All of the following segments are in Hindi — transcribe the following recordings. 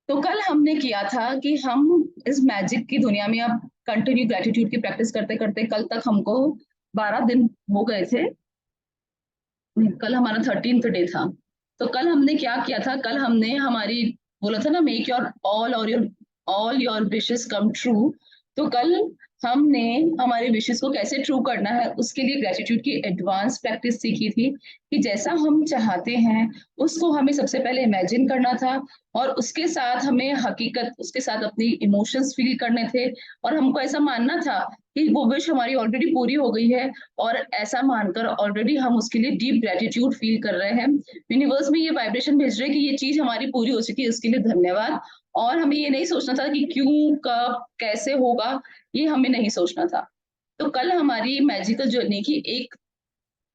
तो कल हमने किया था कि हम इस मैजिक की दुनिया में अब कंटिन्यू ग्रेटिट्यूड की प्रैक्टिस करते करते कल तक हमको 12 दिन हो गए थे। कल हमारा 13th डे था। तो कल हमने क्या किया था, कल हमने हमारी बोला था ना, make your all your wishes come true. तो कल हमने हमारे विशेस को कैसे ट्रू करना है उसके लिए ग्रेटिट्यूड की एडवांस प्रैक्टिस सीखी थी कि जैसा हम चाहते हैं उसको हमें सबसे पहले इमेजिन करना था, और उसके साथ हमें हकीकत, उसके साथ अपनी इमोशंस फील करने थे, और हमको ऐसा मानना था कि वो विश हमारी ऑलरेडी पूरी हो गई है, और ऐसा मानकर ऑलरेडी हम उसके लिए डीप ग्रेटिट्यूड फील कर रहे हैं। यूनिवर्स में ये वाइब्रेशन भेज रहे हैं कि ये चीज हमारी पूरी हो चुकी है, इसके लिए धन्यवाद। और हमें ये नहीं सोचना था कि क्यों, कब, कैसे होगा, ये हमें नहीं सोचना था। तो कल हमारी मैजिकल जर्नी की एक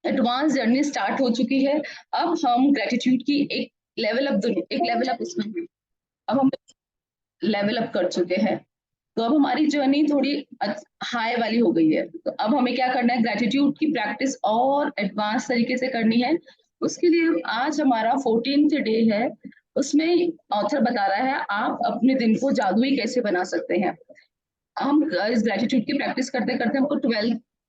एडवांस जर्नी स्टार्ट हो चुकी है। अब हम ग्रेटिट्यूड की एक लेवल अप उसमें हैं। अब हम लेवल अप कर चुके हैं। तो अब हमारी जर्नी थोड़ी हाई वाली हो गई है। तो अब हमें क्या करना है, ग्रेटिट्यूड की प्रैक्टिस और एडवांस तरीके से करनी है। उसके लिए आज हमारा 14th डे है। उसमें ऑथर बता रहा है आप अपने दिन को जादुई कैसे बना सकते हैं। हम इस ग्रेटिट्यूड की प्रैक्टिस करते करते हमको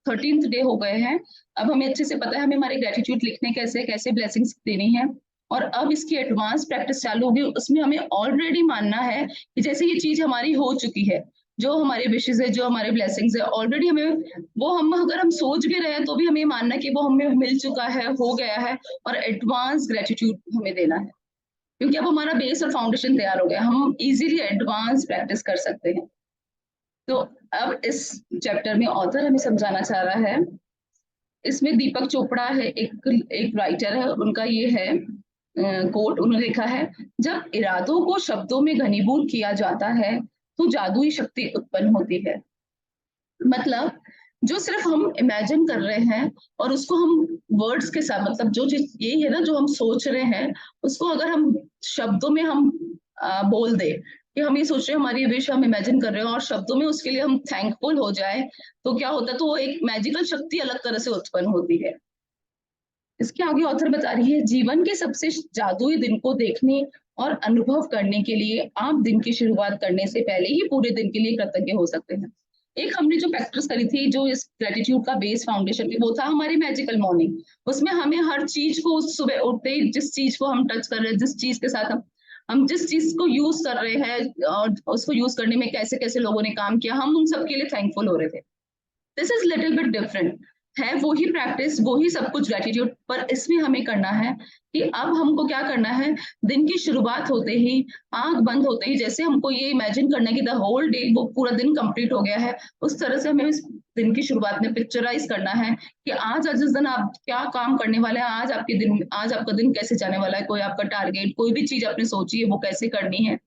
13th डे हो गए हैं। अब हमें अच्छे से पता है हमें हमारे ग्रेटिट्यूड लिखने कैसे कैसे ब्लेसिंग्स देनी है। और अब इसकी एडवांस प्रैक्टिस चालू होगी, उसमें हमें ऑलरेडी मानना है कि जैसे ये चीज हमारी हो चुकी है, जो हमारे विशेष है, जो हमारे ब्लेसिंग्स है, ऑलरेडी हमें वो, हम अगर हम सोच भी रहे हैं तो भी हमें मानना कि वो हमें मिल चुका है, हो गया है। और एडवांस ग्रेटिट्यूड हमें देना है, क्योंकि अब हमारा बेस और फाउंडेशन तैयार हो गया, हम इजीली एडवांस प्रैक्टिस कर सकते हैं। तो अब इस चैप्टर में ऑथर हमें समझाना चाह रहा है। इसमें दीपक चोपड़ा है, एक एक राइटर है, उनका ये है कोट, उन्होंने लिखा है, जब इरादों को शब्दों में घनीभूत किया जाता है तो जादुई शक्ति उत्पन्न होती है। मतलब जो सिर्फ हम इमेजिन कर रहे हैं और उसको हम वर्ड्स के साथ, मतलब जो चीज यही है ना, जो हम सोच रहे हैं उसको अगर हम शब्दों में हम बोल दे कि हम ये सोच रहे हैं, हमारी विश हम इमेजिन कर रहे हैं, और शब्दों में उसके लिए हम थैंकफुल हो जाए, तो क्या होता है, तो वो एक मैजिकल शक्ति अलग तरह से उत्पन्न होती है। इसके आगे ऑथर बता रही है, जीवन के सबसे जादुई दिन को देखने और अनुभव करने के लिए आप दिन की शुरुआत करने से पहले ही पूरे दिन के लिए कृतज्ञ हो सकते हैं। एक हमने जो प्रैक्टिस करी थी, जो इस ग्रेटिट्यूड का बेस फाउंडेशन थी, वो था हमारी मैजिकल मॉर्निंग। उसमें हमें हर चीज को, सुबह उठते ही जिस चीज को हम टच कर रहे हैं, जिस चीज के साथ हम जिस चीज को यूज कर रहे हैं, और उसको यूज करने में कैसे कैसे लोगों ने काम किया, हम उन सबके लिए थैंकफुल हो रहे थे। This is little bit different, है वो ही प्रैक्टिस, वो ही सब कुछ ग्रेटिट्यूड, पर इसमें हमें करना है कि अब हमको क्या करना है, दिन की शुरुआत होते ही, आंख बंद होते ही, जैसे हमको ये इमेजिन करना है कि द होल डे, वो पूरा दिन कंप्लीट हो गया है, उस तरह से हमें इस दिन की शुरुआत में पिक्चराइज करना है कि आज आज इस दिन आप क्या काम करने वाले हैं, आज आपके दिन, आज आपका दिन कैसे जाने वाला है, कोई आपका टारगेट, कोई भी चीज आपने सोची है वो कैसे करनी है,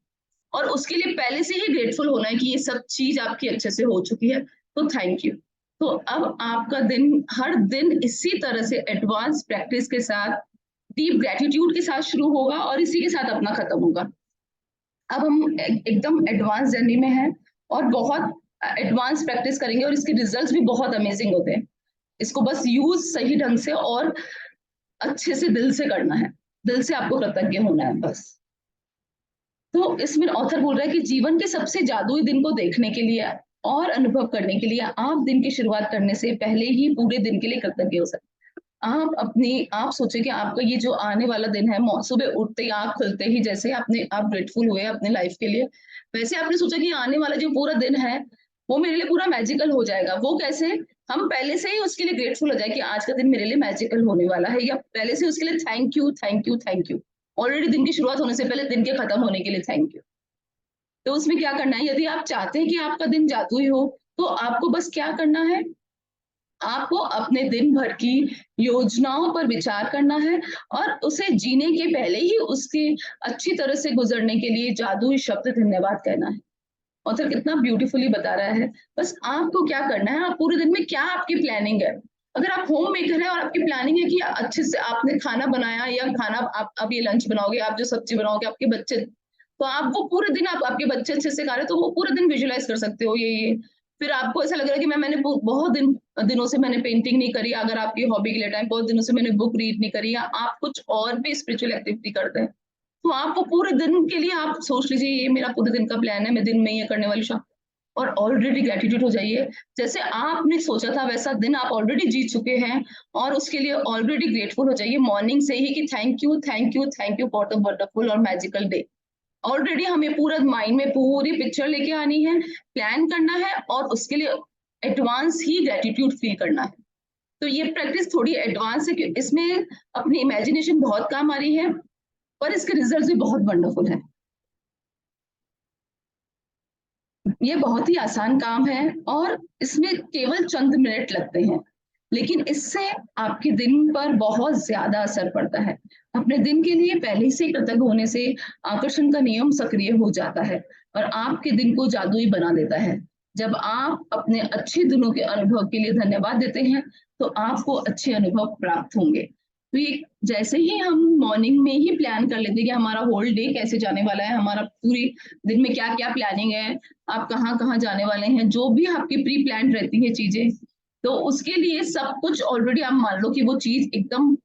और उसके लिए पहले से ही ग्रेटफुल होना है कि ये सब चीज आपकी अच्छे से हो चुकी है, तो थैंक यू। तो अब आपका दिन, हर दिन इसी तरह से एडवांस प्रैक्टिस के साथ, डीप ग्रेटिट्यूड के साथ शुरू होगा और इसी के साथ अपना खत्म होगा। अब हम एकदम एडवांस जर्नी में हैं, और बहुत एडवांस प्रैक्टिस करेंगे, और इसके रिजल्ट्स भी बहुत अमेजिंग होते हैं। इसको बस यूज सही ढंग से और अच्छे से दिल से करना है, दिल से आपको कृतज्ञ होना है बस। तो इसमें ऑथर बोल रहा है कि जीवन के सबसे जादुई दिन को देखने के लिए और अनुभव करने के लिए आप दिन की शुरुआत करने से पहले ही पूरे दिन के लिए कृतज्ञ हो सकते हैं। आप सोचे कि आपका ये जो आने वाला दिन है, सुबह उठते ही, आंख खुलते ही, जैसे आप ग्रेटफुल हुए अपने लाइफ के लिए, वैसे आपने सोचा कि आने वाला जो पूरा दिन है वो मेरे लिए पूरा मैजिकल हो जाएगा। वो कैसे, हम पहले से ही उसके लिए ग्रेटफुल हो जाए कि आज का दिन मेरे लिए मैजिकल होने वाला है, या पहले से उसके लिए thank you thank you thank you, already दिन की शुरुआत होने से पहले, दिन के खत्म होने के लिए थैंक यू। तो उसमें क्या करना है, यदि आप चाहते हैं कि आपका दिन जादुई हो, तो आपको बस क्या करना है, आपको अपने दिन भर की योजनाओं पर विचार करना है, और उसे जीने के पहले ही उसकी अच्छी तरह से गुजरने के लिए जादुई शब्द धन्यवाद कहना है। ऑथर कितना ब्यूटीफुली बता रहा है। बस आपको क्या करना है, आप पूरे दिन में क्या आपकी प्लानिंग है। अगर आप होम मेकर है और आपकी प्लानिंग है कि अच्छे से आपने खाना बनाया, या खाना आप अब ये लंच बनाओगे, आप जो सब्जी बनाओगे आपके बच्चे, तो आप वो पूरे दिन, आप आपके बच्चे अच्छे से खा रहे, तो वो पूरे दिन विजुलाइज कर सकते हो ये। फिर आपको ऐसा लग रहा है कि मैंने बहुत दिनों से मैंने पेंटिंग नहीं करी, अगर आपकी हॉबी के लिए टाइम, बहुत दिनों से मैंने बुक रीड नहीं करी, या आप कुछ और भी स्पिरिचुअल एक्टिविटी करते हैं, तो आप वो पूरे दिन के लिए आप सोच लीजिए ये मेरा पूरे दिन का प्लान है, मैं दिन में ये करने वाली हूँ, और ऑलरेडी ग्रेटिट्यूड हो जाइए। जैसे आपने सोचा था वैसा दिन आप ऑलरेडी जी चुके हैं, और उसके लिए ऑलरेडी ग्रेटफुल हो जाइए मॉर्निंग से ही कि thank you, thank you, thank you for the wonderful और मैजिकल डे। ऑलरेडी हमें पूरा माइंड में पूरी पिक्चर लेके आनी है, प्लान करना है, और उसके लिए एडवांस ही ग्रेटिट्यूड फील करना है। तो ये प्रैक्टिस थोड़ी एडवांस है, इसमें अपनी इमेजिनेशन बहुत काम आ रही है, और इसके रिजल्ट भी बहुत वंडरफुल है। ये बहुत ही आसान काम है, और इसमें केवल चंद मिनट लगते हैं, लेकिन इससे आपके दिन पर बहुत ज्यादा असर पड़ता है। अपने दिन के लिए पहले से कृतज्ञ होने से आकर्षण का नियम सक्रिय हो जाता है, और आपके दिन को जादुई बना देता है। जब आप अपने अच्छे दिनों के अनुभव के लिए धन्यवाद देते हैं, तो आपको अच्छे अनुभव प्राप्त होंगे। तो ये जैसे ही हम मॉर्निंग में ही प्लान कर लेते हैं कि हमारा होल डे कैसे जाने वाला है, हमारा पूरी दिन में क्या क्या प्लानिंग है, आप कहाँ कहाँ जाने वाले हैं, जो भी आपकी प्री प्लान रहती है चीजें, तो उसके लिए सब कुछ ऑलरेडी आप मान लो कि वो चीज एकदम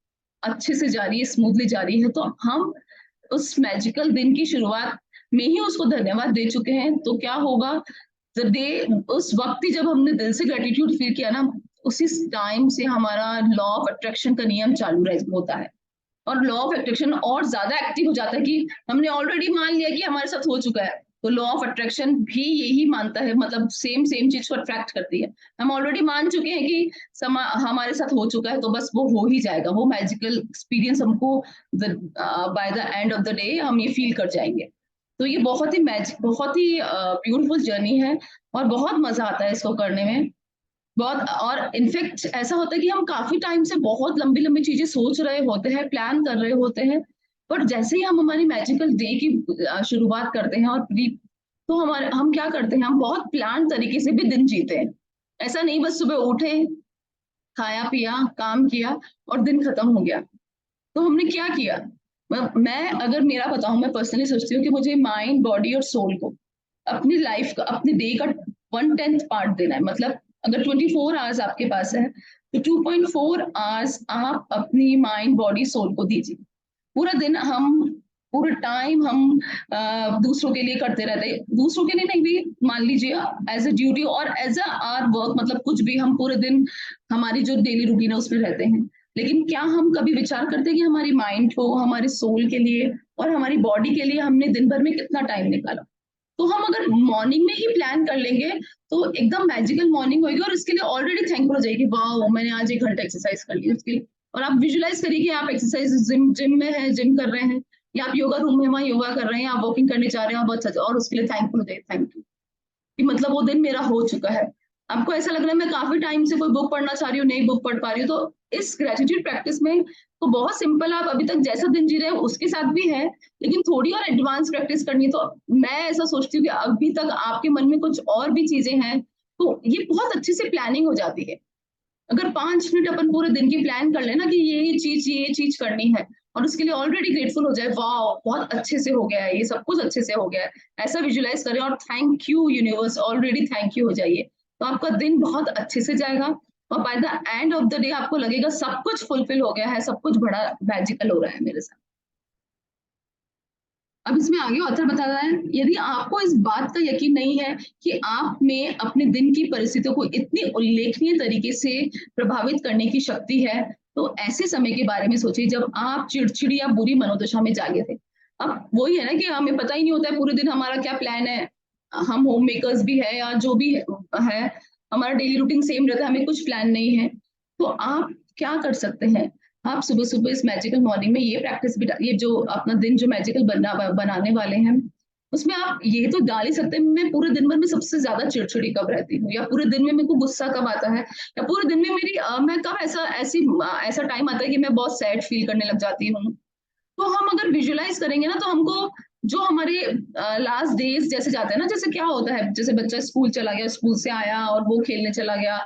अच्छे से जा रही है, स्मूथली जा रही है, तो हम उस मैजिकल दिन की शुरुआत में ही उसको धन्यवाद दे चुके हैं। तो क्या होगा, द डे, उस वक्त ही जब हमने दिल से ग्रेटिट्यूड फील किया ना, उसी टाइम से हमारा लॉ ऑफ अट्रैक्शन का नियम चालू होता है, और लॉ ऑफ अट्रैक्शन और ज्यादा एक्टिव हो जाता है कि हमने ऑलरेडी मान लिया कि हमारे साथ हो चुका है। तो लॉ ऑफ अट्रैक्शन भी यही मानता है, मतलब सेम सेम चीज को अट्रैक्ट करती है। हम ऑलरेडी मान चुके हैं कि हमारे साथ हो चुका है, तो बस वो हो ही जाएगा, वो मैजिकल एक्सपीरियंस हमको by the end of the day हम ये फील कर जाएंगे। तो ये बहुत ही बहुत ही ब्यूटीफुल जर्नी है, और बहुत मजा आता है इसको करने में। बहुत, और इनफेक्ट ऐसा होता है कि हम काफी टाइम से बहुत लंबी लंबी चीजें सोच रहे होते हैं, प्लान कर रहे होते हैं, पर जैसे ही हम हमारी मैजिकल डे की शुरुआत करते हैं, और तो हमारे हम क्या करते हैं, हम बहुत प्लान तरीके से भी दिन जीते हैं। ऐसा नहीं बस सुबह उठे, खाया पिया, काम किया, और दिन खत्म हो गया। तो हमने क्या किया, मैं अगर मेरा बताऊं, मैं पर्सनली सोचती हूँ कि मुझे माइंड, बॉडी और सोल को अपनी लाइफ का, अपने डे का 1/10 पार्ट देना है। मतलब अगर 24 आवर्स आपके पास है, तो 2.4 आवर्स आप अपनी माइंड, बॉडी, सोल को दीजिए। पूरा दिन हम, पूरे टाइम हम दूसरों के लिए करते रहते हैं, दूसरों के लिए नहीं भी, मान लीजिए एज अ ड्यूटी और एज अ आर वर्क, मतलब कुछ भी हम पूरे दिन हमारी जो डेली रूटीन है उसमें रहते हैं। लेकिन क्या हम कभी विचार करते हैं कि हमारी माइंड को, हमारे सोल के लिए और हमारी बॉडी के लिए हमने दिन भर में कितना टाइम निकाला? तो हम अगर मॉर्निंग में ही प्लान कर लेंगे, तो एकदम मैजिकल मॉर्निंग होगी, और इसके लिए ऑलरेडी थैंकफुल हो जाएगी, वाह मैंने आज 1 घंटा एक्सरसाइज कर ली उसके लिए। और आप विजुलाइज करिए कि आप एक्सरसाइज जिम में है, जिम कर रहे हैं, या आप योगा रूम में वहां योगा कर रहे हैं, आप वॉकिंग करने जा रहे हैं, और बहुत अच्छा, और उसके लिए थैंकफुल हो जाइए, थैंक यू कि मतलब वो दिन मेरा हो चुका है। आपको ऐसा लग रहा है मैं काफी टाइम से कोई बुक पढ़ना चाह रही हूँ, नहीं बुक पढ़ पा रही हूँ, तो इस ग्रेटिट्यूड प्रैक्टिस में तो बहुत सिंपल, आप अभी तक जैसा दिन जी रहे हैं उसके साथ भी है, लेकिन थोड़ी और एडवांस प्रैक्टिस करनी है। तो मैं ऐसा सोचती हूँ कि अभी तक आपके मन में कुछ और भी चीजें हैं, तो ये बहुत अच्छे से प्लानिंग हो जाती है। अगर 5 मिनट अपन पूरे दिन की प्लान कर लेना कि ये चीज करनी है, और उसके लिए ऑलरेडी ग्रेटफुल हो जाए, वाह बहुत अच्छे से हो गया है, ये सब कुछ अच्छे से हो गया है, ऐसा विजुलाइज करें, और thank you universe, already thank you हो जाइए, तो आपका दिन बहुत अच्छे से जाएगा, और by the end of the day आपको लगेगा सब कुछ फुलफिल हो गया है, सब कुछ बड़ा मैजिकल हो रहा है मेरे साथ। अब इसमें आगे ऑथर बता रहा है, यदि आपको इस बात का यकीन नहीं है कि आप में अपने दिन की परिस्थितियों को इतनी उल्लेखनीय तरीके से प्रभावित करने की शक्ति है, तो ऐसे समय के बारे में सोचिए जब आप चिड़चिड़ी या बुरी मनोदशा में जागे थे। अब वही है ना कि हमें पता ही नहीं होता है पूरे दिन हमारा क्या प्लान है, हम होम मेकर्स भी है या जो भी है, हमारा डेली रूटीन सेम रहता है, हमें कुछ प्लान नहीं है। तो आप क्या कर सकते हैं, आप सुबह सुबह इस मैजिकल मॉर्निंग में ये प्रैक्टिस भी, ये जो अपना दिन जो मैजिकल बनाने वाले हैं, उसमें आप ये तो डाल ही सकते हैं, मैं पूरे दिन भर में सबसे ज्यादा चिड़चिड़ी कब रहती हूँ, या पूरे दिन में मेरे को गुस्सा कब आता है, या पूरे दिन में मैं कब ऐसा टाइम आता है कि मैं बहुत सैड फील करने लग जाती हूँ। तो हम अगर विजुलाइज करेंगे ना, तो हमको जो हमारे लास्ट डेज जैसे जाते हैं ना, जैसे क्या होता है, जैसे बच्चा स्कूल चला गया, स्कूल से आया और वो खेलने चला गया,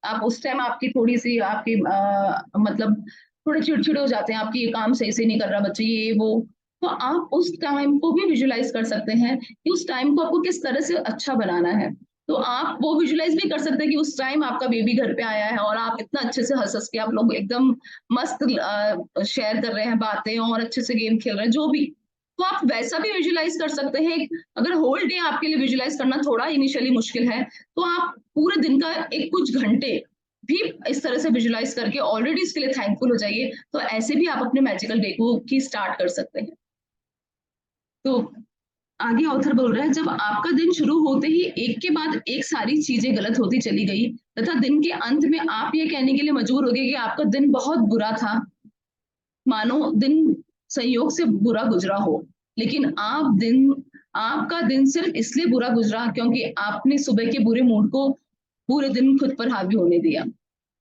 आप उस टाइम आपकी थोड़ी सी आपकी मतलब थोड़े चिड़चिड़े हो जाते हैं, आपकी ये काम सही से नहीं कर रहा बच्चे, ये वो, तो आप उस टाइम को भी विजुलाइज कर सकते हैं कि उस टाइम को आपको किस तरह से अच्छा बनाना है। तो आप वो विजुलाइज भी कर सकते हैं कि उस टाइम आपका बेबी घर पे आया है, और आप इतना अच्छे से हंस हंस के आप लोग एकदम मस्त शेयर कर रहे हैं बातें, और अच्छे से गेम खेल रहे हैं, जो भी, तो आप वैसा भी विजुलाइज कर सकते हैं। अगर होल डे आपके लिए विजुलाइज करना थोड़ा इनिशियली मुश्किल है, तो आप पूरे दिन का एक कुछ घंटे भी इस तरह से विजुलाइज करके ऑलरेडी इसके लिए थैंकफुल हो जाइए। तो ऐसे भी आप अपने मैजिकल डे को की स्टार्ट कर सकते हैं। तो आगे ऑथर बोल रहा है, जब आपका दिन शुरू होते ही एक के बाद एक सारी चीजें गलत होती चली गई तथा दिन के अंत में आप ये कहने के लिए मजबूर हो गए कि आपका दिन बहुत बुरा था, मानो दिन संयोग से बुरा गुजरा हो, लेकिन आपका दिन सिर्फ इसलिए बुरा गुजरा क्योंकि आपने सुबह के बुरे मूड को पूरे दिन खुद पर हावी होने दिया।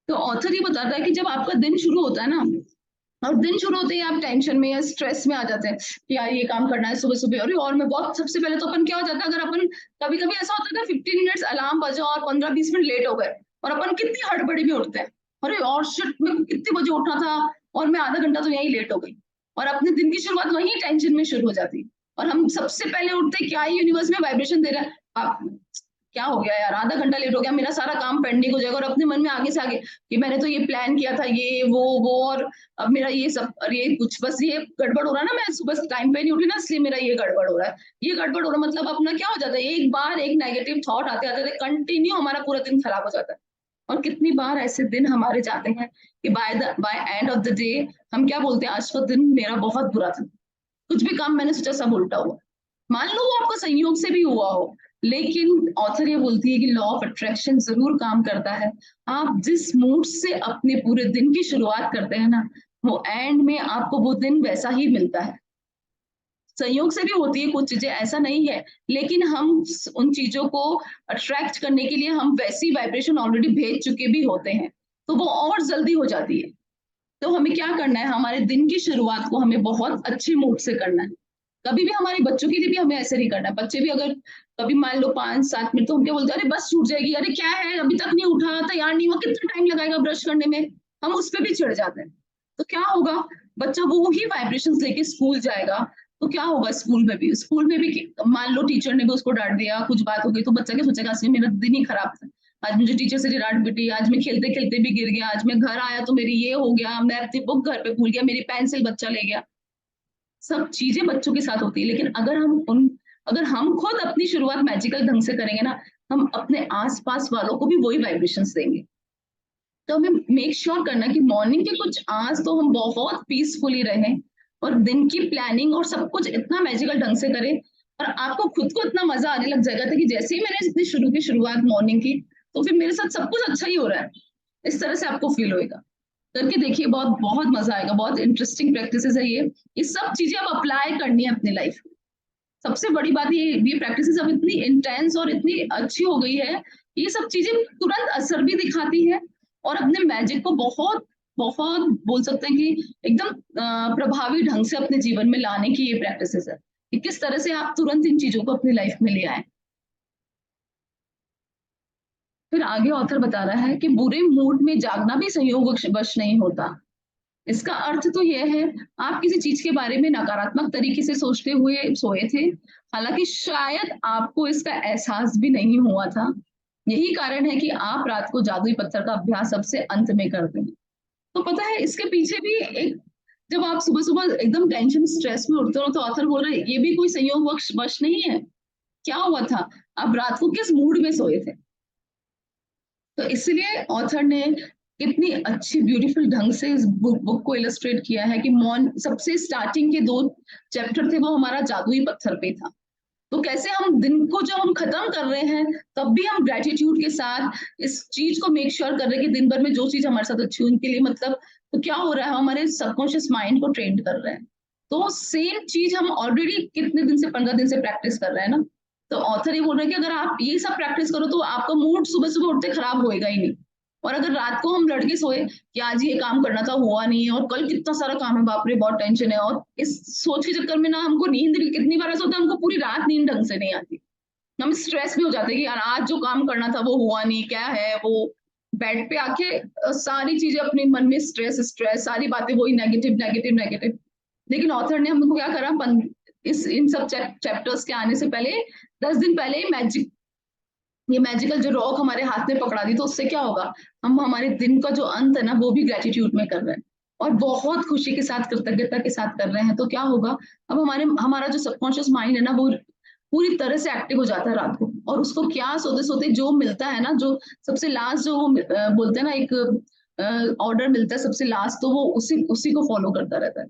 तो ऑथर ये बताता है कि जब आपका दिन शुरू होता है ना, और दिन शुरू होते ही आप टेंशन में या स्ट्रेस में आ जाते हैं कि यार ये काम करना है सुबह सुबह, और मैं बहुत सबसे पहले तो अपन क्या हो जाता है, अगर अपन कभी कभी ऐसा होता है 15 मिनट्स अलार्म बजा और 15-20 मिनट लेट हो गए और अपन कितनी हड़बड़ी में उठते हैं, अरे और शिट मैं कितने बजे उठा था और मैं आधा घंटा तो यही लेट हो गई, और अपने दिन की शुरुआत वही टेंशन में शुरू हो जाती। और हम सबसे पहले उठते क्या ही यूनिवर्स में वाइब्रेशन दे रहा है, आप क्या हो गया यार, आधा घंटा लेट हो गया, मेरा सारा काम पेंडिंग हो जाएगा, और अपने मन में आगे से आगे कि मैंने तो ये प्लान किया था, ये वो और अब मेरा ये सब, और ये कुछ बस ये गड़बड़ हो रहा है ना, मैं सुबह टाइम पे नहीं उठी ना इसलिए मेरा ये गड़बड़ हो रहा है, ये गड़बड़ हो रहा है, मतलब अपना क्या हो जाता है, एक बार एक नेगेटिव थॉट आते आते कंटिन्यू हमारा पूरा दिन खराब हो जाता है। और कितनी बार ऐसे दिन हमारे जाते हैं कि by end of the day हम क्या बोलते हैं, आज का दिन मेरा बहुत बुरा था, कुछ भी काम मैंने सोचा सब उल्टा हुआ। मान लो वो आपको संयोग से भी हुआ हो, लेकिन ऑथर ये बोलती है कि लॉ ऑफ अट्रैक्शन जरूर काम करता है। आप जिस मूड से अपने पूरे दिन की शुरुआत करते हैं ना, वो एंड में आपको वो दिन वैसा ही मिलता है। संयोग से भी होती है कुछ चीजें, ऐसा नहीं है, लेकिन हम उन चीजों को अट्रैक्ट करने के लिए हम वैसी वाइब्रेशन ऑलरेडी भेज चुके भी होते हैं, तो वो और जल्दी हो जाती है। तो हमें क्या करना है, हमारे दिन की शुरुआत को हमें बहुत अच्छे मूड से करना है। कभी भी हमारे बच्चों के लिए भी हमें ऐसे नहीं करना है। बच्चे भी अगर कभी मान लो 5-7 मिनट, तो हम क्या बोलते हैं, अरे बस छूट जाएगी, अरे क्या है अभी तक नहीं उठा, तैयार नहीं हुआ, कितना टाइम लगाएगा ब्रश करने में, हम उस पर भी चिढ़ जाते हैं। तो क्या होगा, बच्चा वो ही वाइब्रेशन लेके स्कूल जाएगा, तो क्या होगा, स्कूल में भी मान लो टीचर ने भी उसको डांट दिया, कुछ बात हो गई, तो बच्चा क्या सोचेगा, असली मेरा दिन ही खराब था, आज मुझे टीचर से डांट पिटी, आज मैं खेलते खेलते भी गिर गया, आज मैं घर आया तो मेरी ये हो गया, मैं अपनी बुक घर पे भूल गया, मेरी पेंसिल बच्चा ले गया। सब चीजें बच्चों के साथ होती है, लेकिन अगर हम खुद अपनी शुरुआत मैजिकल ढंग से करेंगे ना, हम अपने आसपास वालों को भी वही वाइब्रेशंस देंगे। तो हमें मेक श्योर करना कि मॉर्निंग के कुछ आवर्स तो हम बहुत पीसफुली रहें, और दिन की प्लानिंग और सब कुछ इतना मैजिकल ढंग से करें, और आपको खुद को इतना मजा आने लग जाएगा था कि जैसे ही मैंने इतनी शुरुआत मॉर्निंग की, तो फिर मेरे साथ सब कुछ अच्छा ही हो रहा है, इस तरह से आपको फील होएगा। करके देखिए, बहुत बहुत मजा आएगा, बहुत इंटरेस्टिंग प्रैक्टिसेस है ये सब चीजें अब अप्लाई करनी है अपनी लाइफ में। सबसे बड़ी बात ये प्रैक्टिसेस अब इतनी इंटेंस और इतनी अच्छी हो गई है, ये सब चीजें तुरंत असर भी दिखाती है, और अपने मैजिक को बहुत बहुत बोल सकते हैं कि एकदम प्रभावी ढंग से अपने जीवन में लाने की ये प्रैक्टिसेस है, कि किस तरह से आप तुरंत इन चीजों को अपनी लाइफ में ले आए। फिर आगे ऑथर बता रहा है कि बुरे मूड में जागना भी संयोग वश नहीं होता। इसका अर्थ तो यह है, आप किसी चीज के बारे में नकारात्मक तरीके से सोचते हुए सोए थे, हालांकि शायद आपको इसका एहसास भी नहीं हुआ था। यही कारण है कि आप रात को जादुई पत्थर का अभ्यास सबसे अंत में करते हैं। तो पता है इसके पीछे भी एक, जब आप सुबह सुबह एकदम टेंशन स्ट्रेस में उठते हो, तो ऑथर बोल रहे हैं ये भी कोई संयोग वश नहीं है। क्या हुआ था, आप रात को किस मूड में सोए थे। तो इसलिए ऑथर ने कितनी अच्छी ब्यूटीफुल ढंग से इस बुक को इलस्ट्रेट किया है कि मॉन सबसे स्टार्टिंग के 2 चैप्टर थे वो हमारा जादुई पत्थर पे था। तो कैसे हम दिन को जब हम खत्म कर रहे हैं, तब भी हम ग्रेटिट्यूड के साथ इस चीज को मेक श्योर कर रहे हैं कि दिन भर में जो चीज हमारे साथ अच्छी उनके लिए, मतलब तो क्या हो रहा है, हमारे सबकॉन्शियस माइंड को ट्रेन कर रहे हैं। तो सेम चीज हम ऑलरेडी कितने दिन से, 15 दिन से प्रैक्टिस कर रहे हैं ना। तो ऑथर ये बोल रहे हैं कि अगर आप ये सब प्रैक्टिस करो तो आपका मूड सुबह सुबह उठते खराब होएगा ही नहीं। और अगर रात को हम लड़के सोए कि आज ये काम करना था हुआ नहीं है, और कल कितना सारा काम है, बाप रे बहुत टेंशन है, और इस सोच के चक्कर में ना हमको नींद, कितनी बार ऐसा होता है हमको पूरी रात नींद ढंग से नहीं आती, हम स्ट्रेस में हो जाते हैं कि यार आज जो काम करना था वो हुआ नहीं, क्या है वो, बेड पे आके सारी चीजें अपने मन में स्ट्रेस स्ट्रेस, सारी बातें वही नेगेटिव नेगेटिव नेगेटिव। लेकिन ऑथर ने हमको क्या करा, इस इन सब चैप्टर्स के आने से पहले 10 दिन पहले ही ये मैजिकल जो रॉक हमारे हाथ में पकड़ा दी, तो उससे क्या होगा, हम हमारे दिन का जो अंत है ना वो भी ग्रेटिट्यूड में कर रहे हैं। और बहुत खुशी के साथ, कृतज्ञता के साथ कर रहे हैं, तो क्या होगा, अब हमारा जो सबकॉन्शियस माइंड है ना, वो पूरी तरह से एक्टिव हो जाता है रात को, और उसको क्या सोते सोते जो मिलता है ना, जो सबसे लास्ट जो वो बोलते हैं ना, एक ऑर्डर मिलता है सबसे लास्ट, तो वो उसी उसी को फॉलो करता रहता है।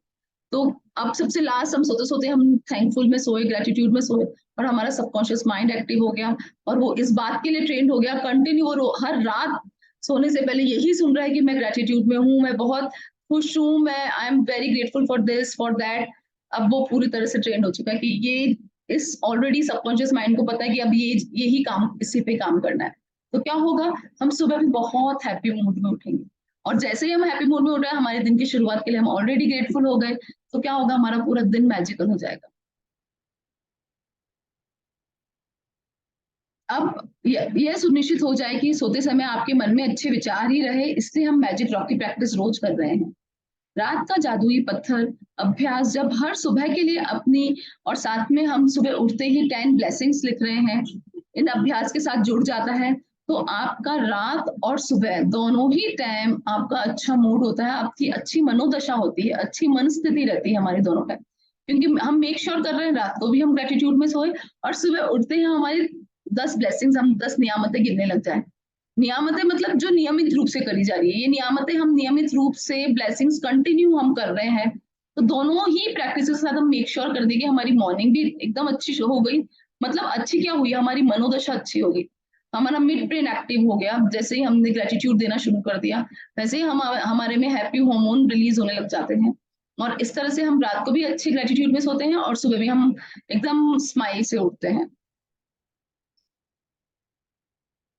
तो अब सबसे लास्ट हम सोते सोते हम थैंकफुल में सोए, ग्रेटिट्यूड में सोए, और हमारा सबकॉन्शियस माइंड एक्टिव हो गया, और वो इस बात के लिए ट्रेंड हो गया, कंटिन्यू वो हर रात सोने से पहले यही सुन रहा है कि मैं ग्रेटिट्यूड में हूँ, मैं बहुत खुश हूँ, मैं I am very grateful for this for that. अब वो पूरी तरह से ट्रेंड हो चुका है कि ये इस ऑलरेडी सबकॉन्शियस माइंड को पता है कि अब ये यही काम, इसी पे काम करना है। तो क्या होगा, हम सुबह भी बहुत हैप्पी मूड में उठेंगे, और जैसे ही हम हैप्पी मूड में उठ रहे हैं, हमारे दिन की शुरुआत के लिए हम ऑलरेडी ग्रेटफुल हो गए, तो क्या होगा, हमारा पूरा दिन मैजिकल हो जाएगा। अब यह सुनिश्चित हो जाए कि सोते समय आपके मन में अच्छे विचार ही रहे, इसलिए हम मैजिक रॉक की प्रैक्टिस रोज कर रहे हैं। रात का जादुई पत्थर अभ्यास जब हर सुबह के लिए अपनी, और साथ में हम सुबह उठते ही 10 ब्लेसिंग्स लिख रहे हैं, इन अभ्यास के साथ जुड़ जाता है, तो आपका रात और सुबह दोनों ही टाइम आपका अच्छा मूड होता है, आपकी अच्छी मनोदशा होती है, अच्छी मन स्थिति रहती है हमारी दोनों टाइम, क्योंकि हम मेक श्योर कर रहे हैं रात को भी हम ग्रेटिट्यूड में सोए, और सुबह उठते ही हमारी 10 ब्लेसिंग्स, हम 10 नियामतें गिनने लग जाए। नियामतें मतलब जो नियमित रूप से करी जा रही है, ये नियामतें हम नियमित रूप से ब्लेसिंग्स कंटिन्यू हम कर रहे हैं, तो दोनों ही प्रैक्टिस के साथ हम मेक श्योर कर दें कि हमारी मॉर्निंग भी एकदम अच्छी हो गई। मतलब अच्छी क्या हुई, हमारी मनोदशा अच्छी होगी, हमारा मिड ब्रेन एक्टिव हो गया, जैसे ही हमने ग्रेटिट्यूड देना शुरू कर दिया, वैसे ही हम हमारे में हैप्पी हार्मोन रिलीज होने लग जाते हैं, और इस तरह से हम रात को भी अच्छी ग्रेटिट्यूड में सोते हैं, और सुबह भी हम एकदम स्माइल से उठते हैं।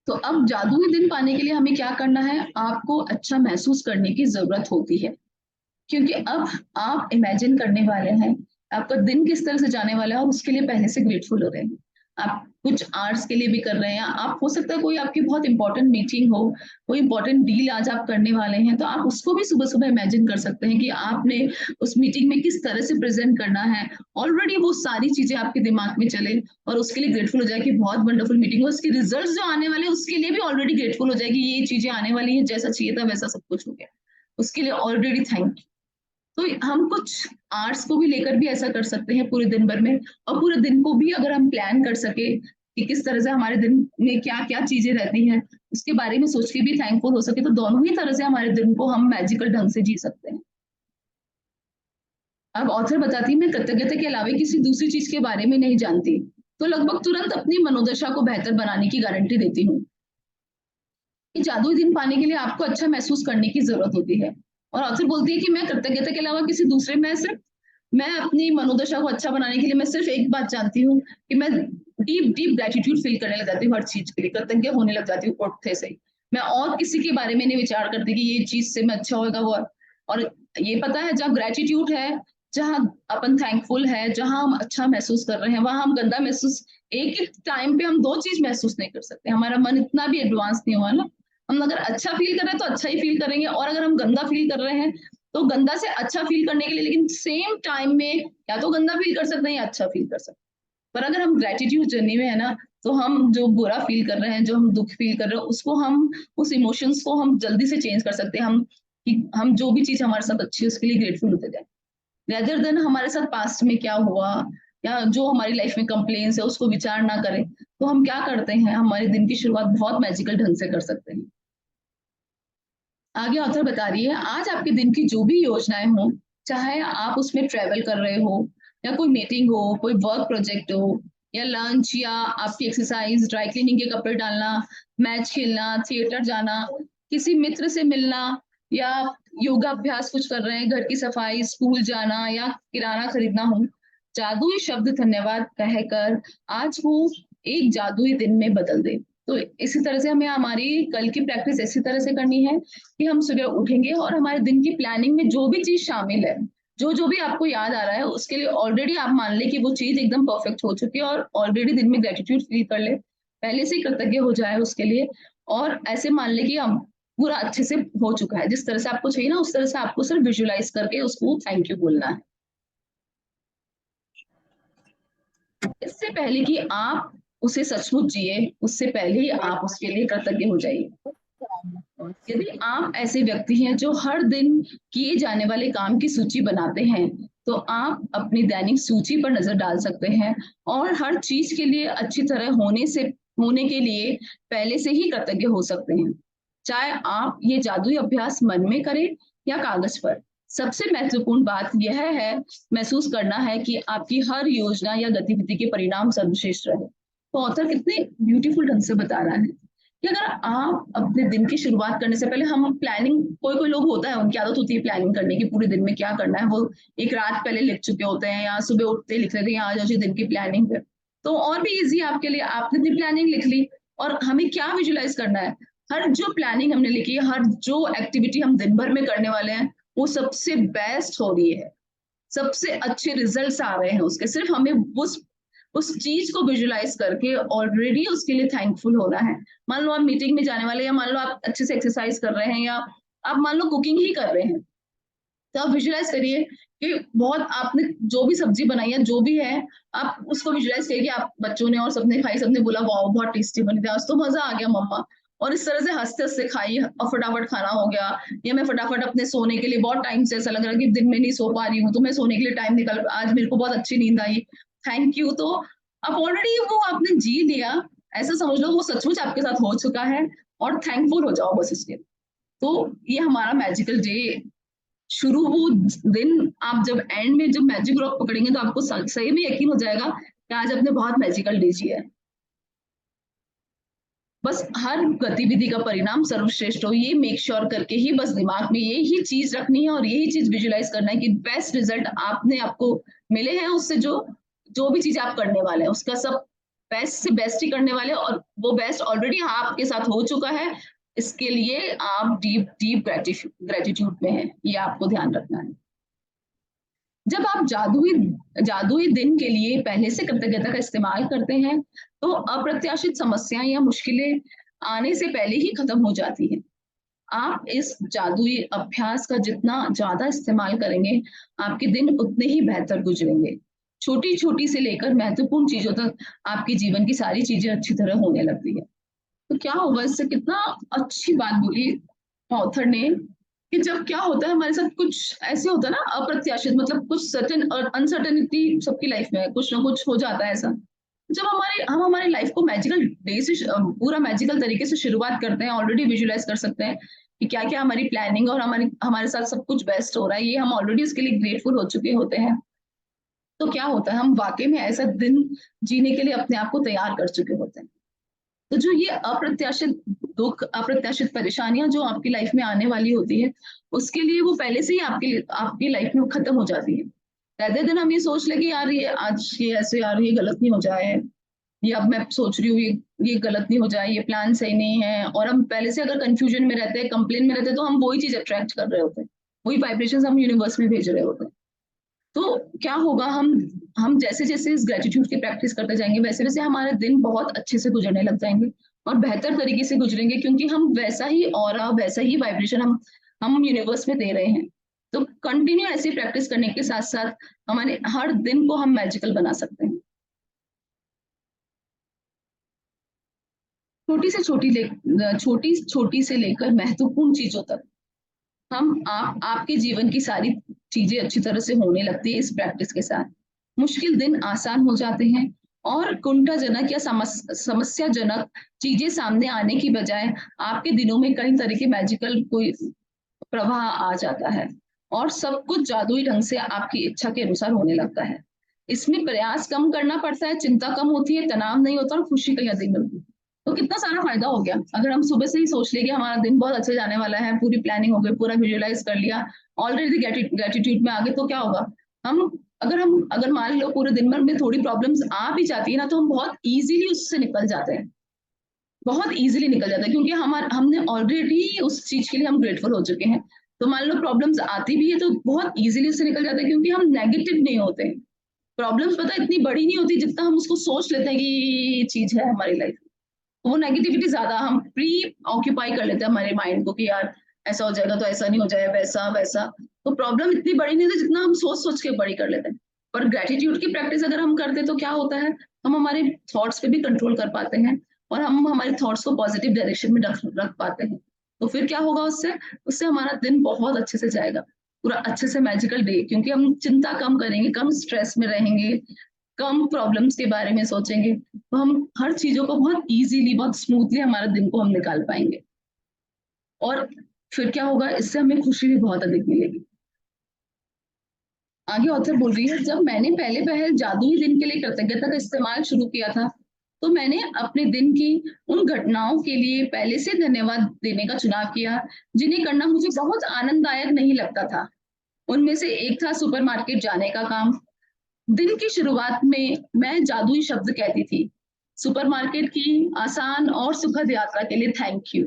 तो अब जादुई दिन पाने के लिए हमें क्या करना है, आपको अच्छा महसूस करने की जरूरत होती है, क्योंकि अब आप इमेजिन करने वाले हैं आपका दिन किस तरह से जाने वाला है, और उसके लिए पहले से ग्रेटफुल हो रहे हैं। आप कुछ आर्ट्स के लिए भी कर रहे हैं, आप हो सकता है कोई आपकी बहुत इंपॉर्टेंट मीटिंग हो, कोई इंपॉर्टेंट डील आज आप करने वाले हैं, तो आप उसको भी सुबह सुबह इमेजिन कर सकते हैं कि आपने उस मीटिंग में किस तरह से प्रेजेंट करना है, ऑलरेडी वो सारी चीजें आपके दिमाग में चले, और उसके लिए ग्रेटफुल हो जाए कि बहुत वंडरफुल मीटिंग हो, उसके रिजल्ट जो आने वाले हैं उसके लिए भी ऑलरेडी ग्रेटफुल हो जाए कि ये चीजें आने वाली है, जैसा चाहिए था वैसा सब कुछ हो गया, उसके लिए ऑलरेडी थैंक। तो हम कुछ आर्ट्स को भी लेकर भी ऐसा कर सकते हैं पूरे दिन भर में, और पूरे दिन को भी अगर हम प्लान कर सके कि किस तरह से हमारे दिन में क्या क्या चीजें रहती हैं, उसके बारे में सोच के भी थैंकफुल हो सके, तो दोनों ही तरह से हमारे दिन को हम मैजिकल ढंग से जी सकते हैं। अब ऑथर बताती है, मैं कृतज्ञता के अलावा किसी दूसरी चीज के बारे में नहीं जानती, तो लगभग तुरंत अपनी मनोदशा को बेहतर बनाने की गारंटी देती हूँ कि जादुई दिन पाने के लिए आपको अच्छा महसूस करने की जरूरत होती है। और ऑथर बोलती है कि मैं कृतज्ञता के अलावा किसी दूसरे में सिर्फ, मैं अपनी मनोदशा को अच्छा बनाने के लिए मैं सिर्फ एक बात जानती हूँ कि मैं डीप डीप ग्रेटिट्यूड फील करने लग जाती हूँ, हर चीज के लिए कृतज्ञ होने लग जाती हूँ उठते से ही। मैं और किसी के बारे में नहीं विचार करती कि ये चीज से मैं अच्छा होगा वो, और ये पता है जहाँ ग्रेटिट्यूड है, जहाँ अपन थैंकफुल है, जहाँ हम अच्छा महसूस कर रहे हैं, वहां हम गंदा महसूस, एक ही टाइम पे हम दो चीज महसूस नहीं कर सकते, हमारा मन इतना भी एडवांस नहीं हुआ ना। हम अगर अच्छा फील कर रहे हैं तो अच्छा ही फील करेंगे, और अगर हम गंदा फील कर रहे हैं तो गंदा से अच्छा फील करने के लिए, लेकिन सेम टाइम में या तो गंदा फील कर सकते हैं या अच्छा फील कर सकते हैं। पर अगर हम ग्रेटिट्यूड जर्नी में है ना, तो हम जो बुरा फील कर रहे हैं, जो हम दुख फील कर रहे हैं, उसको हम, उस इमोशंस को हम जल्दी से चेंज कर सकते हैं, हम कि हम जो भी चीज हमारे साथ अच्छी है उसके लिए ग्रेटफुल होते जाए, रेदर देन हमारे साथ पास्ट में क्या हुआ या जो हमारी लाइफ में कंप्लेन्स है उसको विचार ना करें। तो हम क्या करते हैं, हमारे दिन की शुरुआत बहुत मैजिकल ढंग से कर सकते हैं। आगे ऑथर बता रही है, आज आपके दिन की जो भी योजनाएं हो, चाहे आप उसमें ट्रेवल कर रहे हो, या कोई मीटिंग हो, कोई वर्क प्रोजेक्ट हो, या लंच, या आपकी एक्सरसाइज, ड्राई क्लीनिंग के कपड़े डालना, मैच खेलना, थिएटर जाना, किसी मित्र से मिलना, या योगा अभ्यास कुछ कर रहे हैं, घर की सफाई, स्कूल जाना, या किराना खरीदना हो, जादुई शब्द धन्यवाद कहकर आज वो एक जादुई दिन में बदल दे। तो इसी तरह से हमें हमारी कल की प्रैक्टिस इसी तरह से करनी है कि हम सुबह उठेंगे और हमारे दिन की प्लानिंग में जो भी चीज शामिल है, जो जो भी आपको याद आ रहा है, उसके लिए ऑलरेडी आप मान ले कि वो चीज एकदम परफेक्ट हो चुकी है, और ऑलरेडी दिन में ग्रेटिट्यूड फील कर ले, पहले से ही कृतज्ञ हो जाए उसके लिए, और ऐसे मान ले कि हम पूरा अच्छे से हो चुका है, जिस तरह से आपको चाहिए ना उस तरह से आपको सिर्फ विजुलाइज करके उसको थैंक यू बोलना है, इससे पहले कि आप उसे सचमुच जिए, उससे पहले ही आप उसके लिए कृतज्ञ हो जाइए। यदि आप ऐसे व्यक्ति हैं जो हर दिन किए जाने वाले काम की सूची बनाते हैं, तो आप अपनी दैनिक सूची पर नज़र डाल सकते हैं और हर चीज़ के लिए अच्छी तरह होने के लिए पहले से ही कृतज्ञ हो सकते हैं। चाहे आप ये जादुई अभ्यास मन में करें या कागज़ पर। सबसे महत्वपूर्ण बात यह है महसूस करना है कि आपकी हर योजना या गतिविधि के परिणाम सर्वश्रेष्ठ रहे। तो ऑथर कितने ब्यूटीफुल ढंग से बता रहा है कि अगर आप अपने दिन की शुरुआत करने से पहले हम प्लानिंग, कोई-कोई लोग होता है उनकी आदत होती है प्लानिंग करने की, पूरे दिन में क्या करना है वो एक रात पहले लिख चुके होते हैं या सुबह उठते लिख लेते हैं आज आज दिन की प्लानिंग है। तो और भी ईज़ी है आपके लिए, आपने अपनी प्लानिंग लिख ली और हमें क्या विजुअलाइज़ करना है, हर जो प्लानिंग हमने लिखी है, हर जो एक्टिविटी हम दिन भर में करने वाले हैं, वो सबसे बेस्ट हो रही है। सबसे अच्छे रिजल्ट्स आ रहे हैं उसके, सिर्फ हमें उस चीज को विजुलाइज करके ऑलरेडी उसके लिए थैंकफुल होना है। मान लो आप मीटिंग में जाने वाले, या मान लो आप अच्छे से एक्सरसाइज कर रहे हैं, या आप मान लो कुकिंग ही कर रहे हैं, तो आप विजुलाइज करिए कि बहुत आपने जो भी सब्जी बनाई है, जो भी है, आप उसको विजुलाइज करिए कि आप बच्चों ने और सबने खाई, सबने बोला वाह बहुत टेस्टी बनी थी, आज तो मजा आ गया मम्मा, और इस तरह से हंसते हंसते खाई और फटाफट खाना हो गया। या मैं फटाफट अपने सोने के लिए, बहुत टाइम से ऐसा लग रहा है कि दिन में नहीं सो पा रही हूँ, तो मैं सोने के लिए टाइम निकल, आज मेरे को बहुत अच्छी नींद आई, थैंक यू। तो आप ऑलरेडी वो आपने जी लिया, ऐसा समझ लो वो सचमुच आपके साथ हो चुका है, और थैंकफुल हो जाओ बस इसके। तो ये हमारा मैजिकल डे शुरू वो दिन, आप जब एंड में जब मैजिक रॉक पकड़ेंगे तो आपको सही में यकीन हो जाएगा कि आज आपने बहुत मैजिकल डे जिया है। बस हर गतिविधि का परिणाम सर्वश्रेष्ठ हो, ये मेक श्योर करके ही बस दिमाग में यही चीज रखनी है और यही चीज विजुलाइज करना है कि बेस्ट रिजल्ट आपने आपको मिले हैं उससे, जो जो भी चीज आप करने वाले हैं उसका सब बेस्ट से बेस्ट ही करने वाले हैं, और वो बेस्ट ऑलरेडी आपके साथ हो चुका है। इसके लिए आप डीप डीप ग्रेटिट्यूड में है, ये आपको ध्यान रखना है। जब आप जादुई दिन के लिए पहले से कृतज्ञता का इस्तेमाल करते हैं, तो अप्रत्याशित समस्याएं या मुश्किलें आने से पहले ही खत्म हो जाती हैं। आप इस जादुई अभ्यास का जितना ज्यादा इस्तेमाल करेंगे, आपके दिन उतने ही बेहतर गुजरेंगे। छोटी-छोटी से लेकर महत्वपूर्ण चीजों तक आपके जीवन की सारी चीजें अच्छी तरह होने लगती है। तो क्या होगा इससे, कितना अच्छी बात बोली ऑथर ने कि जब क्या होता है हमारे साथ कुछ ऐसे होता है ना अप्रत्याशित, मतलब कुछ सर्टेन और अनसर्टेनिटी सबकी लाइफ में है, कुछ ना कुछ हो जाता है ऐसा। जब हम हमारी लाइफ को मैजिकल डे से पूरा मैजिकल तरीके से शुरुआत करते हैं, ऑलरेडी विजुअलाइज कर सकते हैं कि क्या क्या हमारी प्लानिंग और हमारी हमारे साथ सब कुछ बेस्ट हो रहा है, ये हम ऑलरेडी उसके लिए ग्रेटफुल हो चुके होते हैं। तो क्या होता है, हम वाकई में ऐसा दिन जीने के लिए अपने आप को तैयार कर चुके होते हैं। तो जो ये अप्रत्याशित दुख, अप्रत्याशित परेशानियां जो आपकी लाइफ में आने वाली होती है, उसके लिए वो पहले से ही आपकी लाइफ में खत्म हो जाती है। रादर देन हम ये सोच ले कि यार ये आज ये ऐसे, यार ये गलत नहीं हो जाए, ये अब मैं सोच रही हूँ ये गलत नहीं हो जाए, ये प्लान सही नहीं है, और हम पहले से अगर कंफ्यूजन में रहते हैं, कंप्लेन में रहते हैं, तो हम वही चीज अट्रैक्ट कर रहे होते हैं, वही वाइब्रेशंस हम यूनिवर्स में भेज रहे होते हैं। तो क्या होगा, हम जैसे-जैसे इस ग्रैटिट्यूड की प्रैक्टिस करते जाएँगे, वैसे-वैसे हमारे दिन बहुत अच्छे से गुजरने लग जाएँगे और बेहतर तरीके से गुजरेंगे, क्योंकि हम वैसा ही ऑरा, वैसा ही वाइब्रेशन हम यूनिवर्स में दे रहे हैं। तो कंटिन्यू ऐसी प्रैक्टिस करने के साथ-साथ हमारे हर दिन को हम मैजिकल बना सकते हैं। छोटी से लेकर महत्वपूर्ण चीज़ों तक, आपके जीवन की सारी चीजें अच्छी तरह से होने लगती है इस प्रैक्टिस के साथ। मुश्किल दिन आसान हो जाते हैं और कुंठाजनक या समस्याजनक चीजें सामने आने की बजाय आपके दिनों में कई तरह के मैजिकल कोई प्रवाह आ जाता है, और सब कुछ जादुई ढंग से आपकी इच्छा के अनुसार होने लगता है। इसमें प्रयास कम करना पड़ता है, चिंता कम होती है, तनाव नहीं होता और खुशी कहीं अधिक मिलती है। तो कितना सारा फायदा हो गया अगर हम सुबह से ही सोच ले कि हमारा दिन बहुत अच्छे जाने वाला है, पूरी प्लानिंग हो गई, पूरा विजुअलाइज कर लिया, ऑलरेडी ग्रेटिट्यूड में आ गए, तो क्या होगा, हम अगर मान लो पूरे दिन भर में थोड़ी प्रॉब्लम्स आ भी जाती है ना, तो हम बहुत इजीली उससे निकल जाते हैं, बहुत ईज़िली निकल जाता है, क्योंकि हमने ऑलरेडी उस चीज़ के लिए हम ग्रेटफुल हो चुके हैं। तो मान लो प्रॉब्लम्स आती भी है तो बहुत ईज़िली उससे निकल जाते हैं, क्योंकि हम नेगेटिव नहीं होते हैं। प्रॉब्लम्स पता है इतनी बड़ी नहीं होती जितना हम उसको सोच लेते हैं कि ये चीज़ है हमारी लाइफ में। वो नेगेटिविटी ज़्यादा हम प्री ऑक्यूपाई कर लेते हैं हमारे माइंड को कि यार ऐसा हो जाएगा तो ऐसा नहीं हो जाए, वैसा-वैसा। तो प्रॉब्लम इतनी बड़ी नहीं होती जितना हम सोच-सोच के बड़ी कर लेते हैं। पर ग्रैटिट्यूड की प्रैक्टिस अगर हम करते हैं तो क्या होता है, हम हमारे थॉट्स पे भी कंट्रोल कर पाते हैं और हम हमारे थॉट्स को पॉजिटिव डायरेक्शन में रख रख पाते हैं। तो फिर क्या होगा उससे? उससे हमारा दिन बहुत अच्छे से जाएगा, पूरा अच्छे से मैजिकल डे, क्योंकि हम चिंता कम करेंगे, कम स्ट्रेस में रहेंगे, कम प्रॉब्लम्स के बारे में सोचेंगे, तो हम हर चीजों को बहुत इजीली, बहुत स्मूथली हमारे दिन को हम निकाल पाएंगे। और फिर क्या होगा, इससे हमें खुशी भी बहुत अधिक मिलेगी। आगे ऑथर बोल रही है, जब मैंने पहले पहल जादुई दिन के लिए कृतज्ञता का इस्तेमाल शुरू किया था, तो मैंने अपने दिन की उन घटनाओं के लिए पहले से धन्यवाद देने का चुनाव किया जिन्हें करना मुझे बहुत आनंददायक नहीं लगता था। उनमें से एक था सुपरमार्केट जाने का काम। दिन की शुरुआत में मैं जादुई शब्द कहती थी, सुपरमार्केट की आसान और सुखद यात्रा के लिए थैंक यू।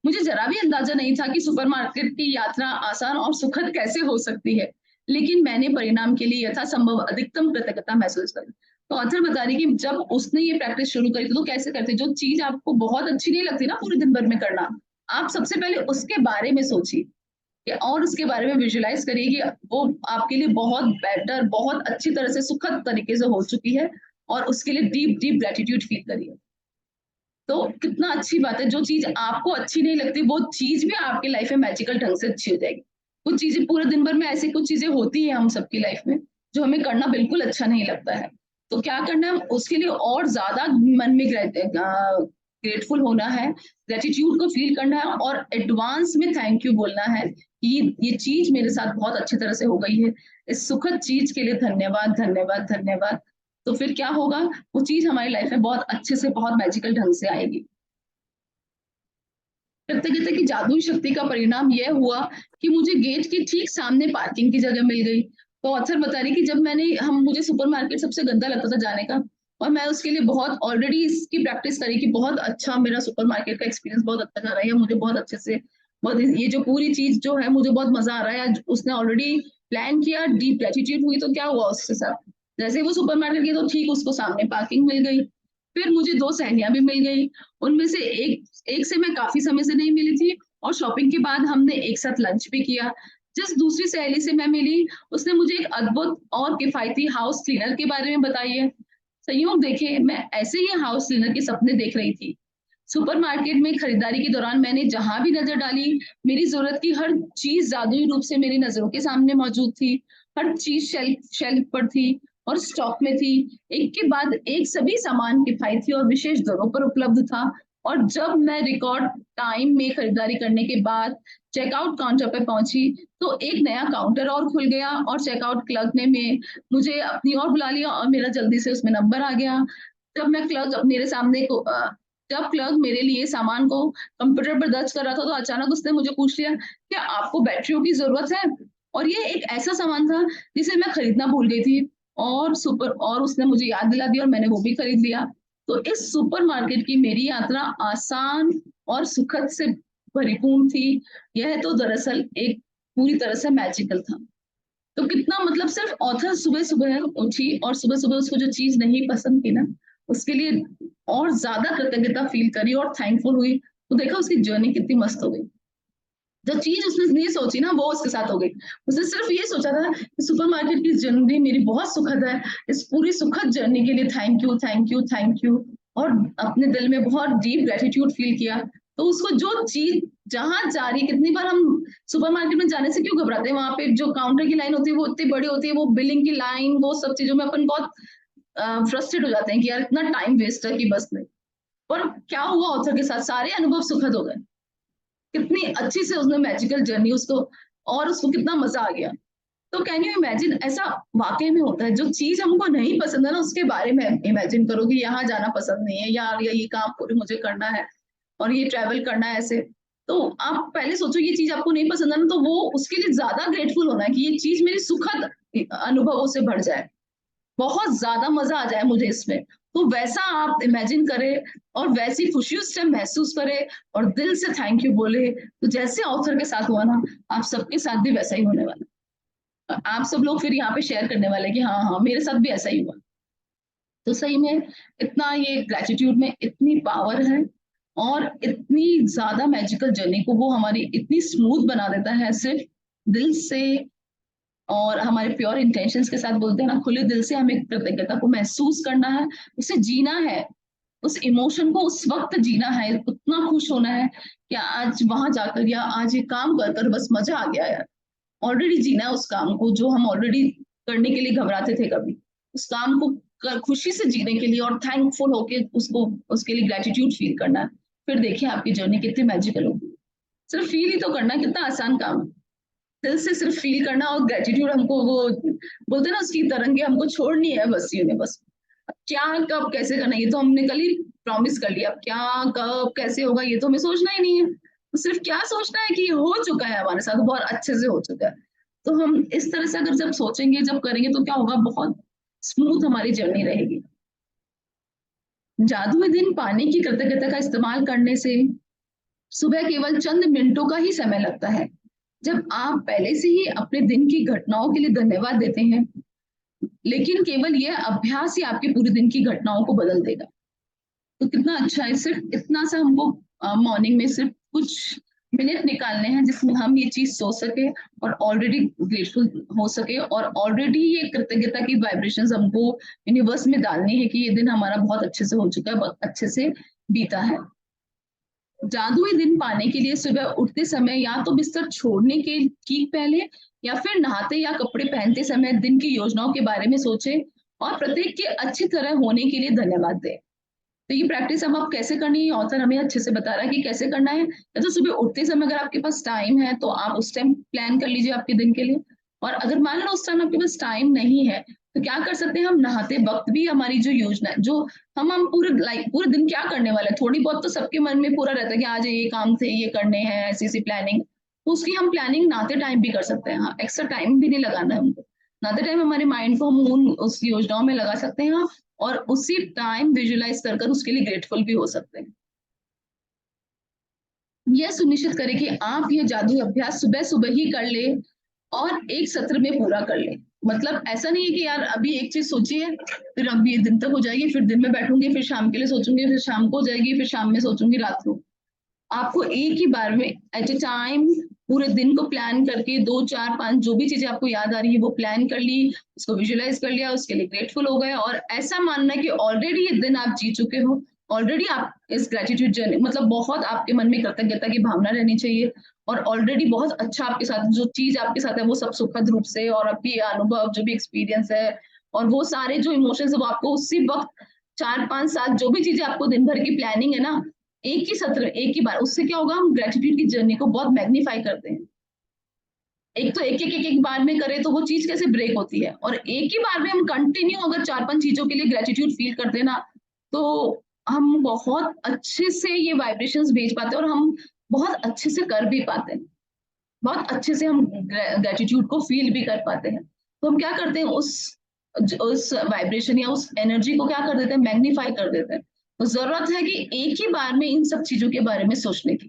मुझे जरा भी अंदाजा नहीं था कि सुपरमार्केट की यात्रा आसान और सुखद कैसे हो सकती है, लेकिन मैंने परिणाम के लिए यथासंभव अधिकतम कृतज्ञता महसूस करी। तो ऑथर बता रही कि जब उसने ये प्रैक्टिस शुरू करी थी, तो कैसे करते, जो चीज आपको बहुत अच्छी नहीं लगती ना पूरे दिन भर में करना, आप सबसे पहले उसके बारे में सोचिए और उसके बारे में विजुलाइज करिए कि वो आपके लिए बहुत बेटर, बहुत अच्छी तरह से सुखद तरीके से हो चुकी है, और उसके लिए डीप डीप ग्रेटिट्यूड फील करिए। तो कितना अच्छी बात है, जो चीज आपको अच्छी नहीं लगती वो चीज भी आपकी लाइफ में मैजिकल ढंग से अच्छी हो जाएगी। कुछ चीजें पूरे दिन भर में ऐसी कुछ चीजें होती है हम सबकी लाइफ में जो हमें करना बिल्कुल अच्छा नहीं लगता है, तो क्या करना है उसके लिए और ज्यादा मन में ग्रेटफुल होना है, ग्रेटिट्यूड को फील करना है, और एडवांस में थैंक यू बोलना है कि ये चीज मेरे साथ बहुत अच्छी तरह से हो गई है, इस सुखद चीज के लिए धन्यवाद धन्यवाद धन्यवाद। तो फिर क्या होगा, वो चीज हमारी लाइफ में बहुत अच्छे से, बहुत मैजिकल ढंग से आएगी। कृतज्ञता की जादुई शक्ति का परिणाम यह हुआ कि मुझे गेट के ठीक सामने पार्किंग की जगह मिल गई। तो ऑथर बता रही कि जब मैंने हम मुझे सुपरमार्केट सबसे गंदा लगता था जाने का, और मैं उसके लिए बहुत ऑलरेडी इसकी प्रैक्टिस करी कि बहुत अच्छा मेरा सुपरमार्केट का एक्सपीरियंस बहुत अच्छा जा रहा है, मुझे बहुत अच्छे से, बहुत ये जो पूरी चीज जो है मुझे बहुत मजा आ रहा है, उसने ऑलरेडी प्लान किया, डीप ग्रेटिट्यूड हुई, तो क्या हुआ उसके साथ, जैसे ही वो सुपरमार्केट गई तो ठीक उसको सामने पार्किंग मिल गई। फिर मुझे दो सहेलियां भी मिल गई, उनमें से एक से मैं काफी समय से नहीं मिली थी, और शॉपिंग के बाद हमने एक साथ लंच भी किया। जिस दूसरी सहेली से मैं मिली, उसने मुझे एक अद्भुत और किफायती हाउस क्लीनर के बारे में बताई है। संयोग देखे, मैं ऐसे ही हाउस क्लीनर के सपने देख रही थी। सुपरमार्केट में खरीदारी के दौरान मैंने जहां भी नजर डाली, मेरी जरूरत की हर चीज जादुई रूप से मेरी नजरों के सामने मौजूद थी। हर चीज शेल्फ शेल्फ पर थी और स्टॉक में थी। एक के बाद एक सभी सामान किफायती और विशेष दरों पर उपलब्ध था। और जब मैं रिकॉर्ड टाइम में खरीदारी करने के बाद चेकआउट काउंटर पर पहुंची, तो एक नया काउंटर और खुल गया, और चेकआउट क्लर्क ने मुझे अपनी ओर बुला लिया, और मेरा जल्दी से उसमें नंबर आ गया। जब मैं क्लर्क मेरे सामने को जब क्लर्क मेरे लिए सामान को कंप्यूटर पर दर्ज कर रहा था, तो अचानक उसने मुझे पूछ लिया, क्या आपको बैटरियों की जरूरत है? और ये एक ऐसा सामान था जिसे मैं खरीदना भूल गई थी, और उसने मुझे याद दिला दी और मैंने वो भी खरीद लिया। तो इस सुपरमार्केट की मेरी यात्रा आसान और सुखद से परिपूर्ण थी। यह तो दरअसल एक पूरी तरह से मैजिकल था। तो कितना, मतलब सिर्फ ऑथर सुबह सुबह उठी और सुबह सुबह उसको जो चीज नहीं पसंद थी ना, उसके लिए और ज्यादा कृतज्ञता फील करी और थैंकफुल हुई, तो देखा उसकी जर्नी कितनी मस्त हो गई। जो चीज उसने नहीं सोची ना, वो उसके साथ हो गई। उसने सिर्फ ये सोचा था कि सुपरमार्केट की जर्नी मेरी बहुत सुखद है, इस पूरी सुखद जर्नी के लिए thank you thank you thank you, और अपने दिल में बहुत डीप ग्रेटिट्यूड फील किया। तो उसको जो चीज जहां जा रही, कितनी बार हम सुपरमार्केट में जाने से क्यों घबराते हैं, वहां पे जो काउंटर की लाइन होती है वो इतनी बड़ी होती है, वो बिलिंग की लाइन, वो सब चीजों में अपन बहुत फ्रस्ट्रेट हो जाते हैं कि यार इतना टाइम वेस्ट है कि बस नहीं। पर क्या हुआ ऑथर के साथ, सारे अनुभव सुखद हो गए। कितनी अच्छी से उसने मैजिकल जर्नी उसको, और उसको कितना मजा आ गया। तो कैन यू इमेजिन, ऐसा वाकई में होता है, जो चीज हमको नहीं पसंद है ना, उसके बारे में इमेजिन करो कि यहाँ जाना पसंद नहीं है यार, या ये काम पूरे मुझे करना है, और ये ट्रैवल करना है ऐसे। तो आप पहले सोचो ये चीज आपको नहीं पसंद है ना, तो वो उसके लिए ज्यादा ग्रेटफुल होना है कि ये चीज मेरी सुखद अनुभवों से भर जाए, बहुत ज्यादा मजा आ जाए मुझे इसमें। तो वैसा आप इमेजिन करें, और वैसी खुशी उस टाइम महसूस करें, और दिल से थैंक यू बोले, तो जैसे ऑथर के साथ हुआ ना, आप सबके साथ भी वैसा ही होने वाला। आप सब लोग फिर यहाँ पे शेयर करने वाले कि हाँ हाँ मेरे साथ भी ऐसा ही हुआ। तो सही में इतना, ये ग्रेटिट्यूड में इतनी पावर है, और इतनी ज्यादा मैजिकल जर्नी को वो हमारी इतनी स्मूथ बना देता है, सिर्फ दिल से और हमारे प्योर इंटेंशंस के साथ बोलते हैं ना, खुले दिल से हमें कृतज्ञता को महसूस करना है, उसे जीना है। उस इमोशन को उस वक्त जीना है, उतना खुश होना है कि आज वहां जाकर या आज ये काम कर कर बस मजा आ गया यार। ऑलरेडी जीना है उस काम को जो हम ऑलरेडी करने के लिए घबराते थे कभी, उस काम को खुशी से जीने के लिए और थैंकफुल होके उसको उसके लिए ग्रेटिट्यूड फील करना है। फिर देखिए आपकी जर्नी कितनी मैजिकल होगी। सिर्फ फील ही तो करना है, कितना आसान काम है। दिल से सिर्फ फील करना और ग्रेटिट्यूड हमको वो बोलते हैं ना उसकी तरंगे हमको छोड़नी है बस यूनिवर्स। अब क्या कब कैसे करना है ये तो हमने कल ही प्रॉमिस कर लिया, अब क्या कब कैसे होगा ये तो हमें सोचना ही नहीं है। तो सिर्फ क्या सोचना है कि हो चुका है हमारे साथ, बहुत अच्छे से हो चुका है। तो हम इस तरह से अगर जब सोचेंगे जब करेंगे तो क्या होगा, बहुत स्मूथ हमारी जर्नी रहेगी। जादुई दिन पानी की कृतज्ञता का इस्तेमाल करने से सुबह केवल चंद मिनटों का ही समय लगता है। जब आप पहले से ही अपने दिन की घटनाओं के लिए धन्यवाद देते हैं, लेकिन केवल यह अभ्यास ही आपके पूरे दिन की घटनाओं को बदल देगा। तो कितना अच्छा है, सिर्फ इतना सा हमको मॉर्निंग में सिर्फ कुछ मिनट निकालने हैं जिसमें हम ये चीज सोच सके और ऑलरेडी ग्रेटफुल हो सके और ऑलरेडी ये कृतज्ञता की वाइब्रेशंस हमको यूनिवर्स में डालनी है कि ये दिन हमारा बहुत अच्छे से हो चुका है, बहुत अच्छे से बीता है। जादुई दिन पाने के लिए सुबह उठते समय या तो बिस्तर छोड़ने के ठीक पहले या फिर नहाते या कपड़े पहनते समय दिन की योजनाओं के बारे में सोचें और प्रत्येक के अच्छी तरह होने के लिए धन्यवाद दें। तो ये प्रैक्टिस हम अब कैसे करनी है, ऑथर हमें अच्छे से बता रहा है कि कैसे करना है। या तो सुबह उठते समय अगर आपके पास टाइम है तो आप उस टाइम प्लान कर लीजिए आपके दिन के लिए, और अगर मान लो उस टाइम आपके पास टाइम नहीं है तो क्या कर सकते हैं, हम नहाते वक्त भी हमारी जो योजना है, जो हम पूरे लाइक पूरे दिन क्या करने वाले हैं, थोड़ी बहुत तो सबके मन में पूरा रहता है कि आज ये काम थे, ये करने हैं, ऐसी ऐसी प्लानिंग। तो उसकी हम प्लानिंग नहाते टाइम भी कर सकते हैं। हाँ, एक्स्ट्रा टाइम भी नहीं लगाना है हमको, नहाते टाइम हमारे माइंड को हम उन उस योजनाओं में लगा सकते हैं और उसी टाइम विजुअलाइज कर कर उसके लिए ग्रेटफुल भी हो सकते हैं। यह सुनिश्चित करें कि आप ये जादू अभ्यास सुबह सुबह ही कर ले और एक सत्र में पूरा कर ले। मतलब ऐसा नहीं है कि यार अभी एक चीज सोची है फिर अब ये दिन तक हो जाएगी, फिर दिन में बैठूंगी, फिर शाम के लिए सोचूंगी, फिर शाम को हो जाएगी, फिर शाम में सोचूंगी, रात को। आपको एक ही बार में एट ए टाइम पूरे दिन को प्लान करके 2 4 5 जो भी चीजें आपको याद आ रही है वो प्लान कर ली, उसको विजुअलाइज कर लिया, उसके लिए ग्रेटफुल हो गए और ऐसा मानना है कि ऑलरेडी ये दिन आप जी चुके हो। ऑलरेडी आप इस ग्रेटिट्यूड जर्नी मतलब बहुत आपके मन में कृतज्ञता की भावना रहनी चाहिए और ऑलरेडी बहुत अच्छा आपके साथ जो चीज आपके साथ है वो सब सुखद रूप से, और आपकी अनुभव जो भी एक्सपीरियंस है और वो सारे जो इमोशंस है वो आपको उसी वक्त 4 5 7 जो भी चीजें आपको दिन भर की प्लानिंग है ना, एक ही सत्र एक ही बार, उससे क्या होगा, हम ग्रेटिट्यूड की जर्नी को बहुत मैग्नीफाई करते हैं। एक तो एक बार में करें तो वो चीज कैसे ब्रेक होती है, और एक ही बार में हम कंटिन्यू अगर 4 5 चीजों के लिए ग्रेटिट्यूड फील करते हैं ना, तो हम बहुत अच्छे से ये वाइब्रेशंस भेज पाते हैं और हम बहुत अच्छे से कर भी पाते हैं, बहुत अच्छे से हम ग्रेटिट्यूड को फील भी कर पाते हैं। तो हम क्या करते हैं, उस वाइब्रेशन या उस एनर्जी को क्या कर देते हैं, मैग्नीफाई कर देते हैं। तो जरूरत है कि एक ही बार में इन सब चीजों के बारे में सोचने की।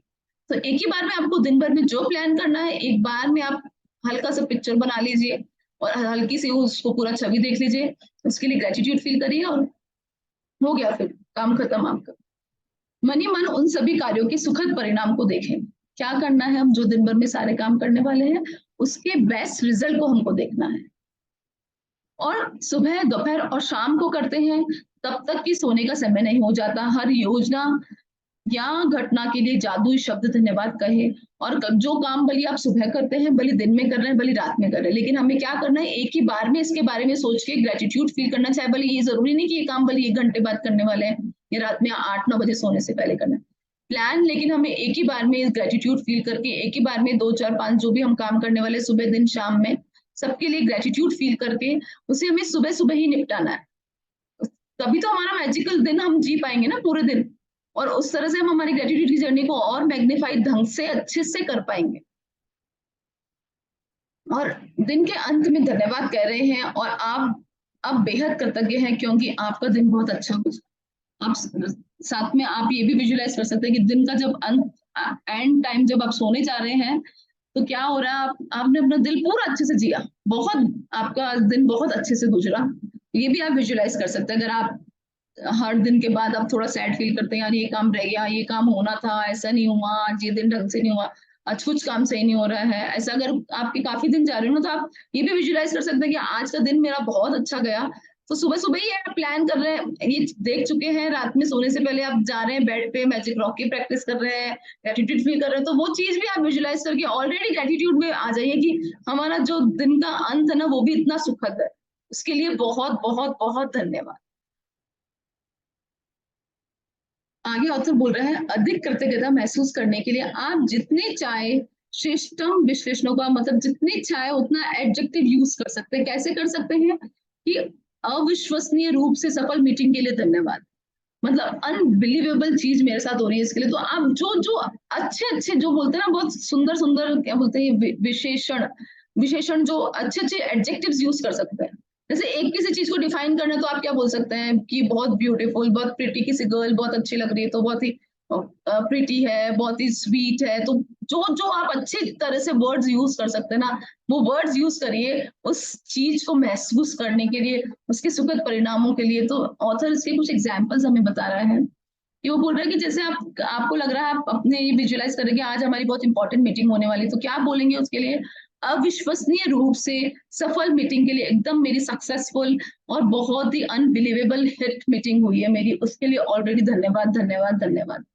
तो एक ही बार में आपको दिन भर में जो प्लान करना है एक बार में आप हल्का सा पिक्चर बना लीजिए और हल्की सी उसको पूरा छवि देख लीजिए, उसके लिए ग्रेटिट्यूड फील करिए और हो गया, फिर काम खत्म आपका। मन ही मन उन सभी कार्यों के सुखद परिणाम को देखें। क्या करना है, हम जो दिन भर में सारे काम करने वाले हैं उसके बेस्ट रिजल्ट को हमको देखना है। और सुबह दोपहर और शाम को करते हैं तब तक कि सोने का समय नहीं हो जाता। हर योजना या घटना के लिए जादुई शब्द धन्यवाद कहे, और जो काम भले आप सुबह करते हैं, भले दिन में कर रहे हैं, भले रात में कर रहे हैं, लेकिन हमें क्या करना है, एक ही बार में इसके बारे में सोच के ग्रेटिट्यूड फील करना चाहिए। भले ये जरूरी नहीं कि ये काम भले 1 घंटे बाद करने वाले हैं या रात में 8 9 बजे सोने से पहले करना है प्लान, लेकिन हमें एक ही बार में ग्रेटिट्यूड फील करके एक ही बार में 2 4 5 जो भी हम काम करने वाले सुबह दिन शाम में सबके लिए ग्रेटिट्यूड फील करके उसे हमें सुबह सुबह ही निपटाना है। तभी तो हमारा मैजिकल दिन हम जी पाएंगे ना पूरे दिन, और उस तरह से हम हमारी ग्रेटिट्यूड की जर्नी को और मैग्नीफाइड ढंग से अच्छे से कर पाएंगे। और दिन के अंत में धन्यवाद कह रहे हैं और आप अब बेहद कृतज्ञ हैं क्योंकि आपका दिन बहुत अच्छा गुजरा। आप साथ में आप ये भी विजुलाइज कर सकते हैं कि दिन का जब अंत एंड टाइम जब आप सोने जा रहे हैं तो क्या हो रहा है, आपने अपना दिल पूरा अच्छे से जिया, बहुत आपका दिन बहुत अच्छे से गुजरा। ये भी आप विजुलाइज कर सकते हैं। अगर आप हर दिन के बाद आप थोड़ा सैड फील करते हैं, यार ये काम रह गया, ये काम होना था, ऐसा नहीं हुआ, आज ये दिन ढंग से नहीं हुआ, आज कुछ काम सही नहीं हो रहा है, ऐसा अगर आपके काफी दिन जा रहे हो ना, तो आप ये भी विजुलाइज कर सकते हैं कि आज का दिन मेरा बहुत अच्छा गया, तो सुबह सुबह ही आप प्लान कर रहे हैं, ये देख चुके हैं, रात में सोने से पहले आप जा रहे हैं बेड पे मैजिक रॉक की प्रैक्टिस कर रहे हैं, ग्रेटिट्यूड फील कर रहे हैं, तो वो चीज भी आप विजुलाइज करके ऑलरेडी ग्रेटिट्यूड में आ जाइए कि हमारा जो दिन का अंत है ना वो भी इतना सुखद है। उसके लिए बहुत बहुत बहुत धन्यवाद। आगे ऑथर बोल रहे हैं, अधिक कृतज्ञता महसूस करने के लिए आप जितने चाहे श्रेष्ठतम विश्लेषणों का मतलब जितने चाहे उतना एडजेक्टिव यूज कर सकते हैं। कैसे कर सकते हैं कि अविश्वसनीय रूप से सफल मीटिंग के लिए धन्यवाद, मतलब अनबिलीवेबल चीज मेरे साथ हो रही है, इसके लिए तो आप जो जो अच्छे अच्छे जो बोलते हैं ना, बहुत सुंदर सुंदर क्या बोलते हैं विशेषण विशेषण जो अच्छे अच्छे एडजेक्टिव्स यूज कर सकते हैं। जैसे एक किसी चीज को डिफाइन करना है तो आप क्या बोल सकते हैं कि बहुत ब्यूटीफुल, बहुत प्रिटी, किसी गर्ल बहुत अच्छी लग रही है तो बहुत ही प्रिटी है, बहुत ही स्वीट है, तो जो जो आप अच्छी तरह से वर्ड्स यूज कर सकते हैं ना, वो वर्ड्स यूज करिए उस चीज को महसूस करने के लिए, उसके सुखद परिणामों के लिए। तो ऑथर इसके कुछ एग्जाम्पल्स हमें बता रहा है कि वो बोल रहा है कि जैसे आपको लग रहा है आप अपने विजुलाइज करेंगे आज हमारी बहुत इंपॉर्टेंट मीटिंग होने वाली, तो क्या बोलेंगे उसके लिए, अविश्वसनीय रूप से सफल मीटिंग के लिए, एकदम मेरी सक्सेसफुल और बहुत ही अनबिलीवेबल हिट मीटिंग हुई है मेरी, उसके लिए ऑलरेडी धन्यवाद धन्यवाद धन्यवाद।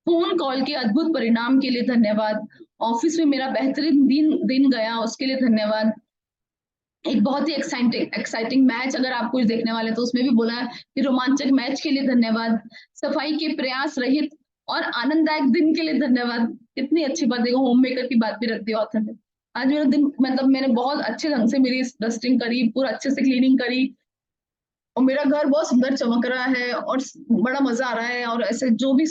फोन कॉल के अद्भुत परिणाम के लिए धन्यवाद। ऑफिस में मेरा बेहतरीन दिन दिन गया उसके लिए धन्यवाद। एक बहुत ही एक्साइटिंग मैच अगर आप कुछ देखने वाले तो उसमें भी बोला है कि रोमांचक मैच के लिए धन्यवाद। सफाई के प्रयास रहित और आनंददायक दिन के लिए धन्यवाद। कितनी अच्छी बात है, होम मेकर की बात भी रख दी ऑथर ने। आज मेरा दिन मतलब मैंने बहुत अच्छे ढंग से मेरी डस्टिंग करी, पूरा अच्छे से क्लीनिंग करी और मेरा घर बहुत सुंदर चमक रहा है और बड़ा मजा आ रहा है। और ऐसे जो भी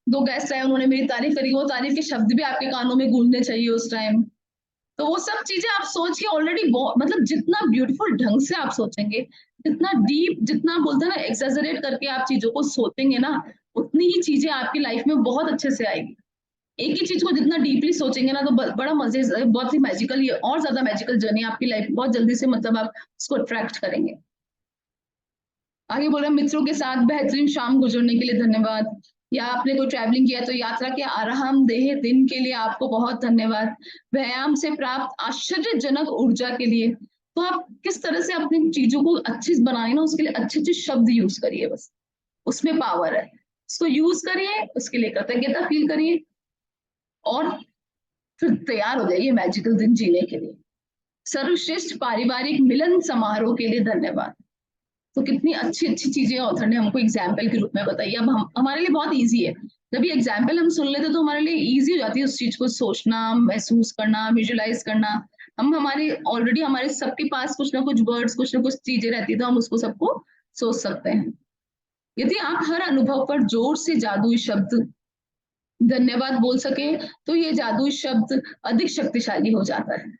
दो गेस्ट आए उन्होंने मेरी तारीफ करी, वो तारीफ के शब्द भी आपके कानों में गूंजने चाहिए उस टाइम। तो वो सब चीजें आप सोच के ऑलरेडी मतलब जितना ब्यूटीफुल ढंग से आप सोचेंगे, जितना डीप, जितना बोलते हैं ना एक्सेजरेट करके आप चीजों को सोचेंगे ना, उतनी ही चीजें आपकी लाइफ में बहुत अच्छे से आएगी। एक ही चीज को जितना डीपली सोचेंगे ना तो बड़ा मजे, बहुत ही मैजिकल, ये और ज्यादा मैजिकल जर्नी आपकी लाइफ बहुत जल्दी से मतलब आप उसको अट्रैक्ट करेंगे। आगे बोला, मित्रों के साथ बेहतरीन शाम गुजरने के लिए धन्यवाद, या आपने कोई ट्रैवलिंग किया तो यात्रा के आरामदेह दिन के लिए आपको बहुत धन्यवाद। व्यायाम से प्राप्त आश्चर्यजनक ऊर्जा के लिए। तो आप किस तरह से अपनी चीजों को अच्छी बनाए ना, उसके लिए अच्छे अच्छे शब्द यूज करिए, बस उसमें पावर है, उसको यूज करिए, उसके लिए कृतज्ञता फील करिए और फिर तैयार हो जाइए मैजिकल दिन जीने के लिए। सर्वश्रेष्ठ पारिवारिक मिलन समारोह के लिए धन्यवाद। तो कितनी अच्छी अच्छी चीजें ऑथर ने हमको एग्जाम्पल के रूप में बताई। अब हमारे लिए बहुत ईजी है, जब ये एग्जाम्पल हम सुन लेते तो हमारे लिए ईजी हो जाती है उस चीज को सोचना, महसूस करना, विजुलाइज करना। हम हमारे ऑलरेडी हमारे सबके पास कुछ ना कुछ वर्ड्स, कुछ ना कुछ चीजें रहती है, तो हम उसको सबको सोच सकते हैं। यदि आप हर अनुभव पर जोर से जादुई शब्द धन्यवाद बोल सके तो ये जादुई शब्द अधिक शक्तिशाली हो जाता है।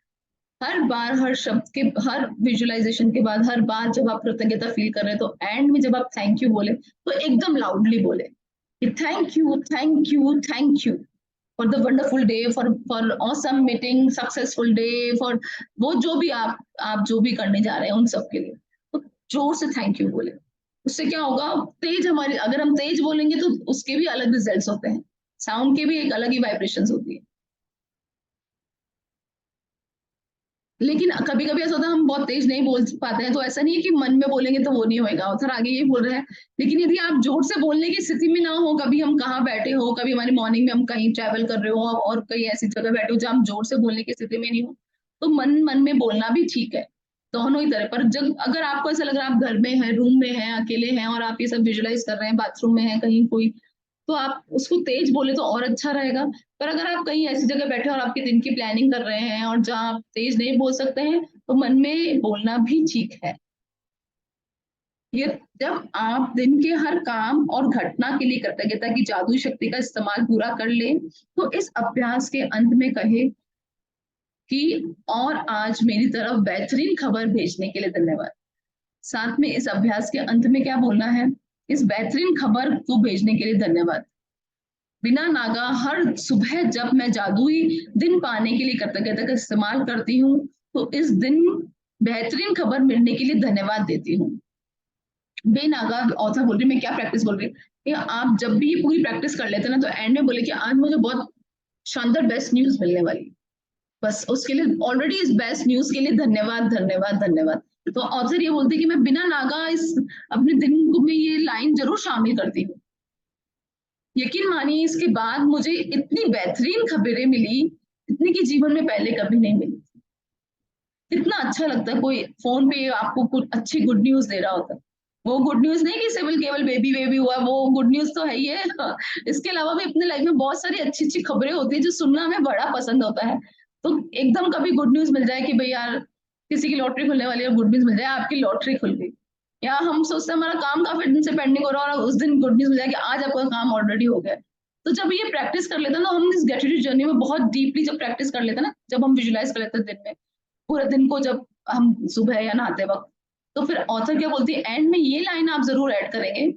हर बार, हर शब्द के, हर विजुअलाइजेशन के बाद, हर बार जब आप कृतज्ञता फील कर रहे हैं तो एंड में जब आप थैंक यू बोले तो एकदम लाउडली बोले कि thank you thank you thank you for the wonderful day, for awesome meeting, successful day, for वो जो भी आप जो भी करने जा रहे हैं उन सब के लिए, तो जोर से थैंक यू बोले। उससे क्या होगा, तेज हमारी, अगर हम तेज बोलेंगे तो उसके भी अलग रिजल्ट्स होते हैं, साउंड के भी एक अलग ही वाइब्रेशंस होती है। लेकिन कभी कभी ऐसा होता है हम बहुत तेज नहीं बोल पाते हैं, तो ऐसा नहीं है कि मन में बोलेंगे तो वो नहीं होएगा। और आगे ये बोल रहे हैं, लेकिन यदि आप जोर से बोलने की स्थिति में ना हो, कभी हम कहाँ बैठे हो, कभी हमारी मॉर्निंग में हम कहीं ट्रैवल कर रहे हो और कहीं ऐसी जगह बैठे हो जहाँ हम जोर से बोलने की स्थिति में नहीं हो, तो मन मन में बोलना भी ठीक है, दोनों ही तरह। पर जब अगर आपको ऐसा लग रहा है आप घर में है, रूम में है, अकेले हैं और आप ये सब विजुलाइज कर रहे हैं, बाथरूम में है कहीं कोई, तो आप उसको तेज बोले तो और अच्छा रहेगा। पर अगर आप कहीं ऐसी जगह बैठे और आपके दिन की प्लानिंग कर रहे हैं और जहाँ आप तेज नहीं बोल सकते हैं तो मन में बोलना भी ठीक है। ये जब आप दिन के हर काम और घटना के लिए कृतज्ञता की जादुई शक्ति का इस्तेमाल पूरा कर ले तो इस अभ्यास के अंत में कहे कि और आज मेरी तरफ बेहतरीन खबर भेजने के लिए धन्यवाद। साथ में इस अभ्यास के अंत में क्या बोलना है, इस बेहतरीन खबर को भेजने के लिए धन्यवाद। बिना नागा हर सुबह जब मैं जादुई दिन पाने के लिए कृतज्ञता का इस्तेमाल करती हूँ तो इस दिन बेहतरीन खबर मिलने के लिए धन्यवाद देती हूँ। बेनागा ऑथर बोल रही, मैं क्या प्रैक्टिस बोल रही, आप जब भी पूरी प्रैक्टिस कर लेते ना तो एंड में बोले कि आज मुझे बहुत शानदार बेस्ट न्यूज मिलने वाली, बस उसके लिए ऑलरेडी इस बेस्ट न्यूज के लिए धन्यवाद धन्यवाद धन्यवाद। तो ऑथर ये बोलते हैं कि मैं बिना नागा इस अपने दिन में ये लाइन जरूर शामिल करती हूँ। यकीन मानिए इसके बाद मुझे इतनी बेहतरीन खबरें मिली, इतनी की जीवन में पहले कभी नहीं मिली। कितना अच्छा लगता है कोई फोन पे आपको कुछ अच्छी गुड न्यूज दे रहा होता है। वो गुड न्यूज नहीं कि सिविल केवल बेबी बेबी हुआ, वो गुड न्यूज तो है ही है। इसके अलावा भी अपने लाइफ में बहुत सारी अच्छी अच्छी खबरें होती है जो सुनना हमें बड़ा पसंद होता है। तो एकदम कभी गुड न्यूज मिल जाए कि भाई यार किसी की लॉटरी खुलने वाली है, गुड न्यूज मिल जाए आपकी लॉटरी खुल गई, या हम सोचते हैं हमारा काम काफी दिन से पेंडिंग हो रहा है और उस दिन गुड न्यूज मिल जाए कि आज आपका काम ऑलरेडी हो गया। तो जब ये प्रैक्टिस कर लेते हैं ना हम इस ग्रेटिट्यूड जर्नी में बहुत डीपली जब प्रैक्टिस कर लेते हैं ना, जब हम विजुलाइज कर लेते हैं दिन में पूरे दिन को, जब हम सुबह या नहाते वक्त, तो फिर ऑथर क्या बोलती है एंड में ये लाइन आप जरूर ऐड करेंगे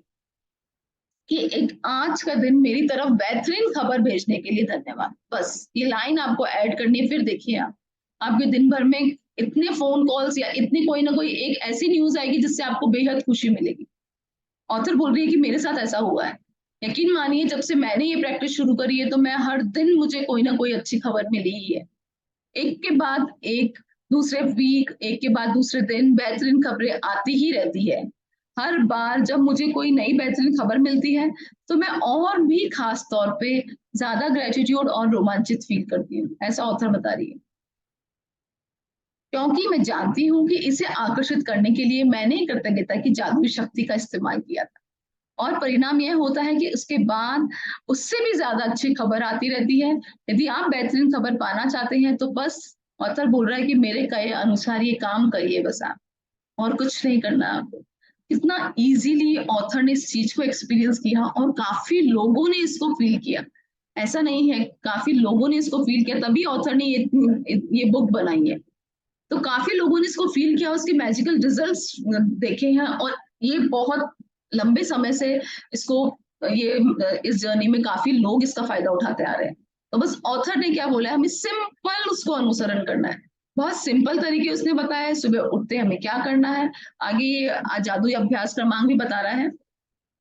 कि एक आज का दिन मेरी तरफ बेहतरीन खबर भेजने के लिए धन्यवाद। बस ये लाइन आपको ऐड करनी है। फिर देखिए आप आपके दिन भर में इतने फोन कॉल्स या इतनी कोई ना कोई एक ऐसी न्यूज आएगी जिससे आपको बेहद खुशी मिलेगी। ऑथर बोल रही है कि मेरे साथ ऐसा हुआ है। यकीन मानिए जब से मैंने ये प्रैक्टिस शुरू करी है तो मैं हर दिन मुझे कोई ना कोई अच्छी खबर मिली ही है। एक के बाद एक, दूसरे वीक, एक के बाद दूसरे दिन बेहतरीन खबरें आती ही रहती है। हर बार जब मुझे कोई नई बेहतरीन खबर मिलती है तो मैं और भी खास तौर पे ज्यादा ग्रेटिट्यूड और रोमांचित फील करती हूँ, ऐसा ऑथर बता रही है। क्योंकि मैं जानती हूँ कि इसे आकर्षित करने के लिए मैंने कृतज्ञता की जादुई शक्ति का इस्तेमाल किया था, और परिणाम यह होता है कि उसके बाद उससे भी ज्यादा अच्छी खबर आती रहती है। यदि आप बेहतरीन खबर पाना चाहते हैं तो बस ऑथर बोल रहा है कि मेरे कहे अनुसार ये काम करिए बस आप, और कुछ नहीं करना आपको। कितना इजीली ऑथर ने इस चीज को एक्सपीरियंस किया और काफी लोगों ने इसको फील किया। ऐसा नहीं है, काफी लोगों ने इसको फील किया तभी ऑथर ने ये बुक बनाई है। तो काफी लोगों ने इसको फील किया, उसके मैजिकल रिजल्ट्स देखे हैं, और ये बहुत लंबे समय से इसको ये इस जर्नी में काफी लोग इसका फायदा उठाते आ रहे हैं। तो बस ऑथर ने क्या बोला है, हमें सिंपल उसको अनुसरण करना है। बहुत सिंपल तरीके उसने बताया है, सुबह उठते हमें क्या करना है, आगे ये जादुई अभ्यास क्रमांक भी बता रहा है।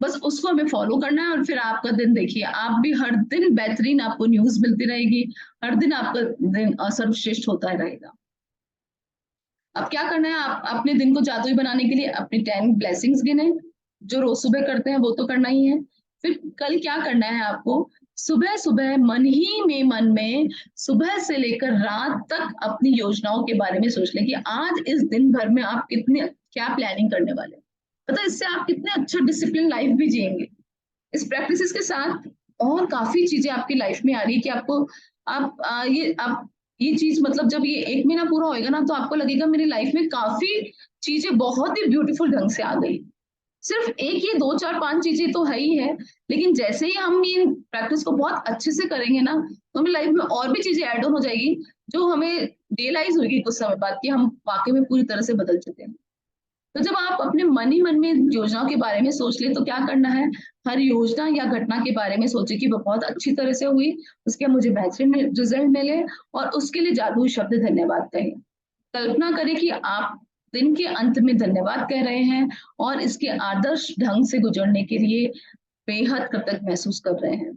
बस उसको हमें फॉलो करना है और फिर आपका दिन देखिए आप भी हर दिन बेहतरीन आपको न्यूज मिलती रहेगी, हर दिन आपका दिन सर्वश्रेष्ठ होता रहेगा। अब क्या करना है, आप अपने दिन को जादुई बनाने के लिए अपनी 10 ब्लेसिंग्स गिने, जो रोज सुबह करते हैं वो तो करना ही है। फिर कल क्या करना है आपको, सुबह सुबह मन में सुबह से लेकर रात तक अपनी योजनाओं के बारे में सोच लें कि आज इस दिन भर में आप कितने क्या प्लानिंग करने वाले हैं। पता है इससे आप कितने अच्छा डिसिप्लिन लाइफ भी जिएंगे। इस प्रैक्टिस के साथ और काफी चीजें आपकी लाइफ में आ रही है कि आपको आप ये चीज मतलब जब ये 1 महीना पूरा होएगा ना तो आपको लगेगा मेरी लाइफ में काफी चीजें बहुत ही ब्यूटीफुल ढंग से आ गई। सिर्फ एक ये दो चार पांच चीजें तो है ही है, लेकिन जैसे ही हम ये प्रैक्टिस को बहुत अच्छे से करेंगे ना तो हमें लाइफ में और भी चीजें ऐड ऑन हो जाएगी, जो हमें रियलाइज होगी कुछ समय बाद कि हम वाकई में पूरी तरह से बदल चुके हैं। तो जब आप अपने मन ही मन में योजनाओं के बारे में सोच ले तो क्या करना है, हर योजना या घटना के बारे में सोचे कि वो बहुत अच्छी तरह से हुई, उसके मुझे बेहतरीन रिजल्ट मिले, और उसके लिए जादुई शब्द धन्यवाद कहें। कल्पना करें कि आप दिन के अंत में धन्यवाद कह रहे हैं और इसके आदर्श ढंग से गुजरने के लिए बेहद कृतज्ञ महसूस कर रहे हैं।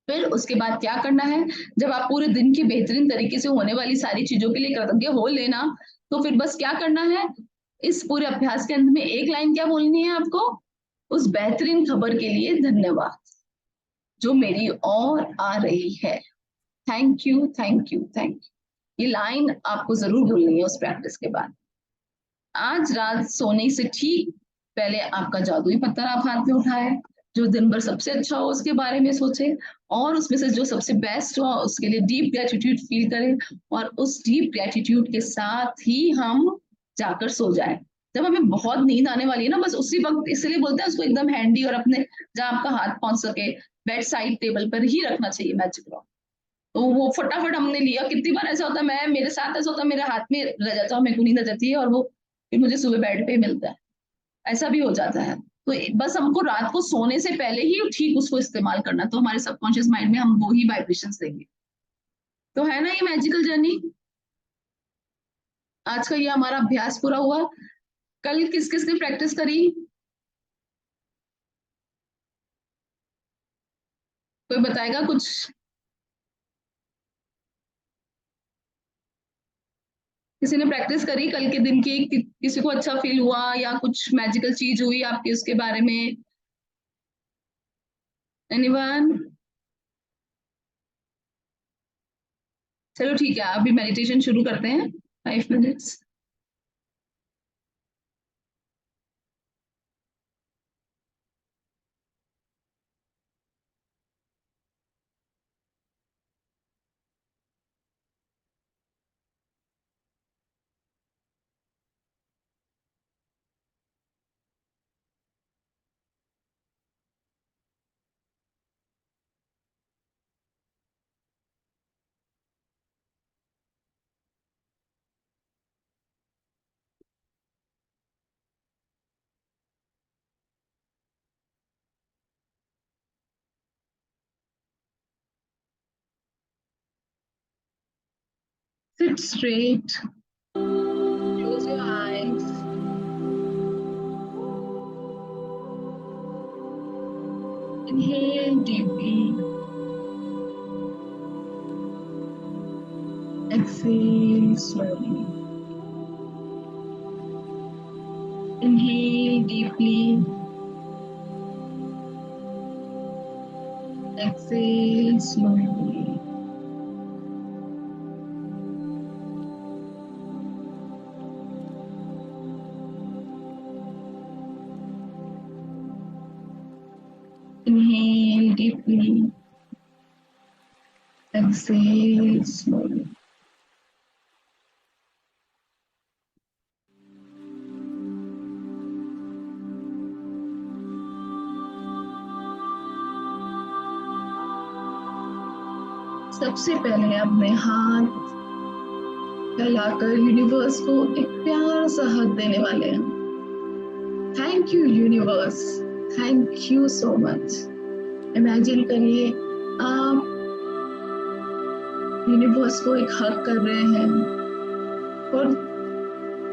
फिर उसके बाद क्या करना है, जब आप पूरे दिन की बेहतरीन तरीके से होने वाली सारी चीजों के लिए कृतज्ञ हो लेना, तो फिर बस क्या करना है, इस पूरे अभ्यास के अंत में एक लाइन क्या बोलनी है आपको, उस बेहतरीन खबर के लिए धन्यवाद जो मेरी ओर आ रही है। Thank you thank you thank you, ये लाइन आपको जरूर बोलनी है उस प्रैक्टिस के बाद। आज रात सोने से ठीक पहले आपका जादुई पत्थर आप हाथ में उठाए, जो दिन भर सबसे अच्छा हो उसके बारे में सोचे, और उसमें से जो सबसे बेस्ट हो उसके लिए डीप ग्रेटिट्यूड फील करें, और उस डीप ग्रेटिट्यूड के साथ ही हम जाकर सो जाए। जब हमें बहुत नींद आने वाली है ना बस उसी वक्त, इसलिए बोलते हैं उसको एकदम हैंडी और अपने जहाँ आपका हाथ पहुंच सके बेड साइड टेबल पर ही रखना चाहिए मैजिक रॉक। तो वो फटाफट हमने लिया, कितनी बार ऐसा होता है, मैं मेरे साथ ऐसा होता है मेरे हाथ में रह जाता है, मेरे को नींद आ जाती है और वो फिर मुझे सुबह बेड पे मिलता है, ऐसा भी हो जाता है। तो बस हमको रात को सोने से पहले ही ठीक उसको इस्तेमाल करना, तो हमारे सबकॉन्शियस माइंड में हम वो ही वाइब्रेशंस देंगे। तो है ना ये मैजिकल जर्नी। आज का ये हमारा अभ्यास पूरा हुआ। कल किस किस ने प्रैक्टिस करी, कोई बताएगा कुछ। किसी ने प्रैक्टिस करी कल के दिन की? किसी को अच्छा फील हुआ या कुछ मैजिकल चीज हुई आपके उसके बारे में? एनीवन? चलो ठीक है, अभी मेडिटेशन शुरू करते हैं, 5 minutes. Sit straight, close your eyes. Inhale deeply. Exhale slowly. Inhale deeply. Exhale slowly. Inhale deeply. Exhale slowly. सबसे पहले अपने हाथ फैलाकर यूनिवर्स को एक प्यारा सा हक देने वाले हैं। Thank you universe, thank you so much. Imagine करिए आप यूनिवर्स को एक हक कर रहे हैं for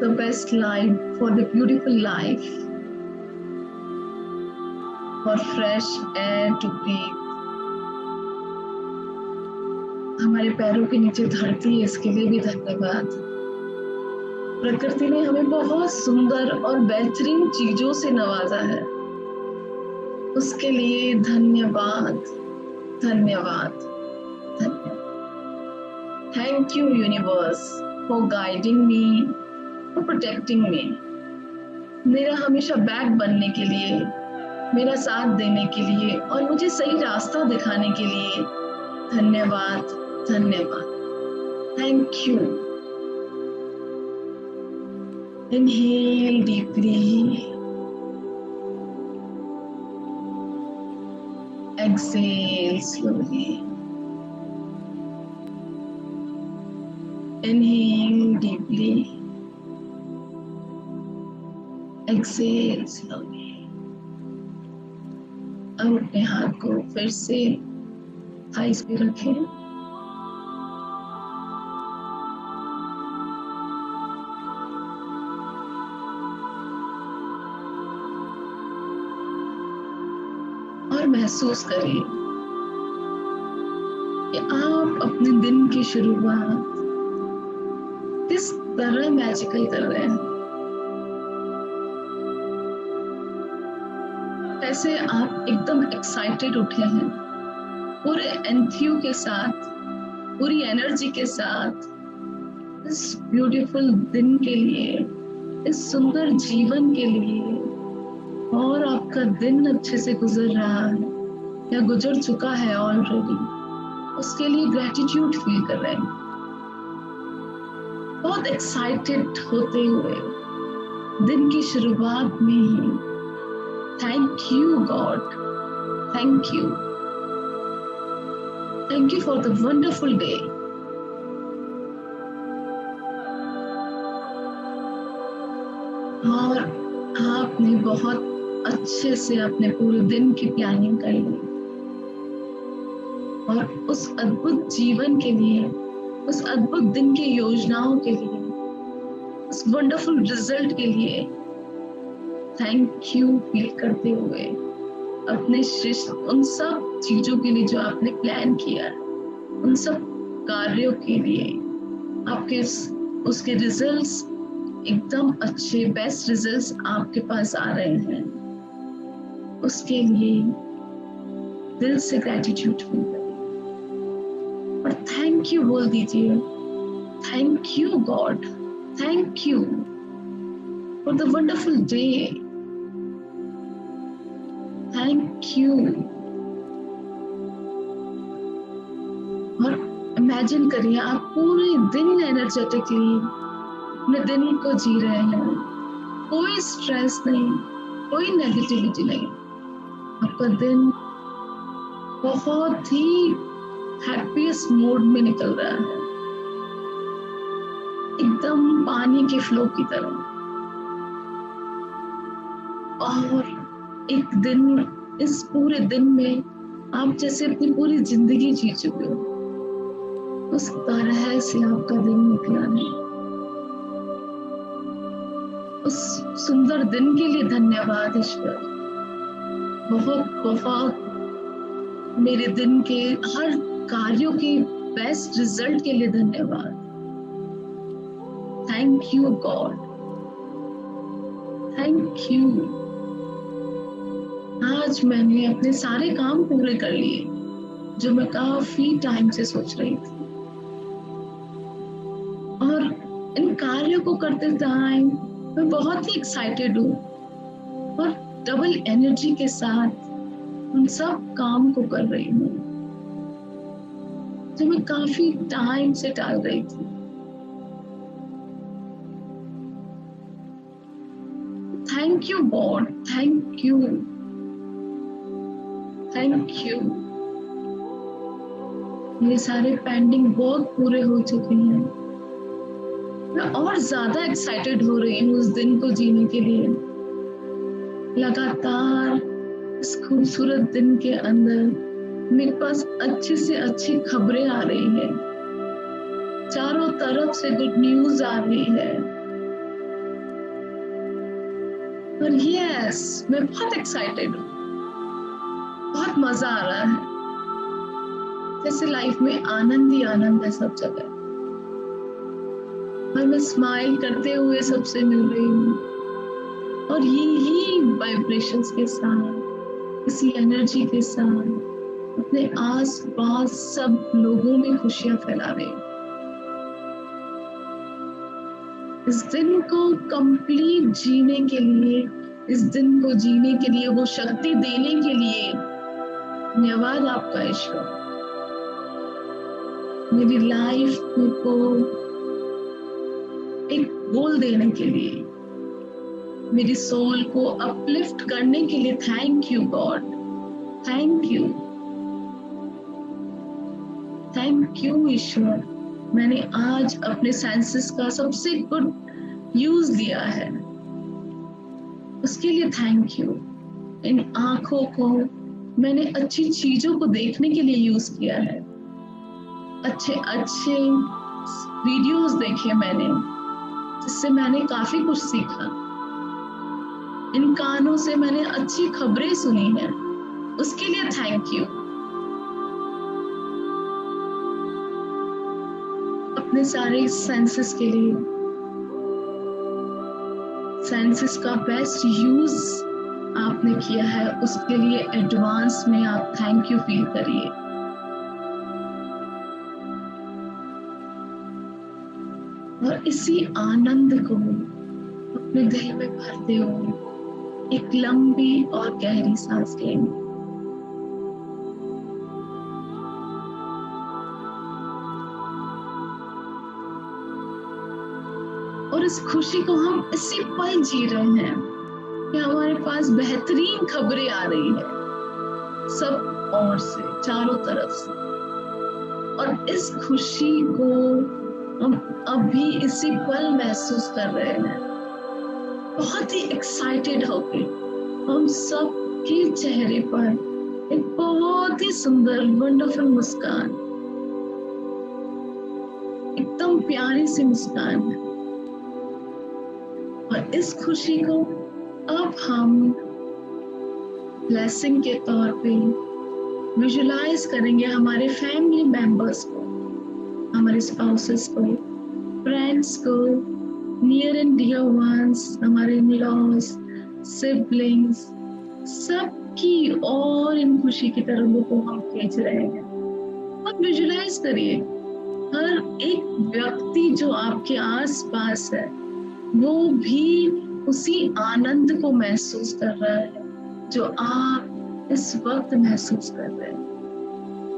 the best life, for the beautiful life, for fresh air to breathe. हमारे पैरों के नीचे धरती है, इसके लिए भी धन्यवाद। प्रकृति ने हमें बहुत सुंदर और बेहतरीन चीजों से नवाजा है, उसके लिए धन्यवाद, धन्यवाद, धन्यवाद। Thank you universe for guiding me, for protecting मी। मेरा हमेशा बैक बनने के लिए, मेरा साथ देने के लिए और मुझे सही रास्ता दिखाने के लिए धन्यवाद, धन्यवाद। Thank you. Inhale deeply. Exhale slowly. Inhale deeply. Exhale slowly. अब अपने हाथ को फिर से थाइस पे रखें। और महसूस करिए कि आप अपने दिन की शुरुआत किस तरह मैजिकल कर रहे हैं। कैसे आप एकदम एक्साइटेड उठे हैं, पूरे एंथ्यू के साथ, पूरी एनर्जी के साथ, इस ब्यूटीफुल दिन के लिए, इस सुंदर जीवन के लिए। और आपका दिन अच्छे से गुजर रहा है या गुजर चुका है ऑलरेडी, उसके लिए ग्रेटिट्यूड फील कर रहे हैं। बहुत एक्साइटेड होते हुए दिन की शुरुआत में ही thank you God, thank you, thank you for the wonderful day. और आपने बहुत अच्छे से अपने पूरे दिन की प्लानिंग कर ली और उस अद्भुत जीवन के लिए, उस अद्भुत दिन की योजनाओं के लिए, उस वंडरफुल रिजल्ट के लिए थैंक यू फील करते हुए अपने श्रेष्ठ उन सब चीजों के लिए जो आपने प्लान किया, उन सब कार्यों के लिए, आपके उसके रिजल्ट्स एकदम अच्छे, बेस्ट रिजल्ट्स आपके पास आ रहे हैं, उसके लिए दिल से ग्रेटिट्यूड फील करिए और थैंक यू बोल दीजिए। Thank you God, thank you for the wonderful day, thank you. और इमेजिन करिए आप पूरे दिन एनर्जेटिकली अपने दिन को जी रहे हैं, कोई स्ट्रेस नहीं, कोई नेगेटिविटी नहीं, आपका दिन बहुत ही हैप्पीएस्ट मोड में निकल रहा है, एकदम पानी के फ्लो की तरह। और एक दिन, इस पूरे दिन में आप जैसे अपनी पूरी जिंदगी जी चुके हो, उस तरह से आपका दिन निकला है। उस सुंदर दिन के लिए धन्यवाद ईश्वर, बहुत बहुत मेरे दिन के हर कार्यों के बेस्ट रिजल्ट के लिए धन्यवाद। Thank you God, thank you. आज मैंने अपने सारे काम पूरे कर लिए जो मैं काफी टाइम से सोच रही थी, और इन कार्यों को करते टाइम मैं बहुत ही एक्साइटेड हूँ और डबल एनर्जी के साथ उन सब काम को कर रही हूँ जो मैं काफी टाइम से टाल रही थी। Thank you God, thank you, thank you. मेरे सारे पेंडिंग वर्क पूरे हो चुके हैं, मैं और ज्यादा एक्साइटेड हो रही हूँ उस दिन को जीने के लिए। लगातार इस खूबसूरत दिन के अंदर मेरे पास अच्छी से अच्छी खबरें आ रही है, चारों तरफ से गुड न्यूज आ रही है, और यस मैं बहुत एक्साइटेड हूँ, बहुत मजा आ रहा है, जैसे लाइफ में आनंद ही आनंद है सब जगह। और मैं स्माइल करते हुए सबसे मिल रही हूँ, और यही वाइब्रेशंस के साथ, इसी एनर्जी के साथ अपने आस पास सब लोगों में खुशियां फैला रही हूँ। इस दिन को कंप्लीट जीने के लिए, इस दिन को जीने के लिए, वो शक्ति देने के लिए धन्यवाद आपका ईश्वर। मेरी लाइफ को एक गोल देने के लिए, मेरी सोल को अपलिफ्ट करने के लिए thank you God, thank you, thank you ईश्वर। मैंने आज अपने सेंसेस का सबसे गुड यूज लिया है, उसके लिए थैंक यू। इन आंखों को मैंने अच्छी चीजों को देखने के लिए यूज किया है, अच्छे अच्छे वीडियोस देखे मैंने, जिससे मैंने काफी कुछ सीखा। इन कानों से मैंने अच्छी खबरें सुनी हैं, उसके लिए थैंक यू। अपने सारे सेंसेस के लिए, सेंसेस का बेस्ट यूज आपने किया है, उसके लिए एडवांस में आप थैंक यू फील करिए। और इसी आनंद को अपने दिल में भरते हुए एक लंबी और गहरी सांस लेंगे। और इस खुशी को हम इसी पल जी रहे हैं कि हमारे पास बेहतरीन खबरें आ रही है सब ओर से, चारों तरफ से, और इस खुशी को हम अभी इसी पल महसूस कर रहे हैं। बहुत ही एक्साइटेड होके हम सब के चेहरे पर एक बहुत ही सुंदर वंडरफुल मुस्कान, एकदम प्यारी सी मुस्कान है। और इस खुशी को अब हम ब्लेसिंग के तौर पे विजुलाइज करेंगे हमारे फैमिली मेंबर्स को, हमारे स्पाउसेस को, फ्रेंड्स को, नियर एंड डियर वंस, हमारे इन-लॉज, सिबलिंग्स, सबकी और इन खुशी की तरंगों को हम खींच रहे हैं। अब विजुलाइज करिए, हर एक व्यक्ति जो आपके आस-पास है वो भी उसी आनंद को महसूस कर रहा है जो आप इस वक्त महसूस कर रहे हैं।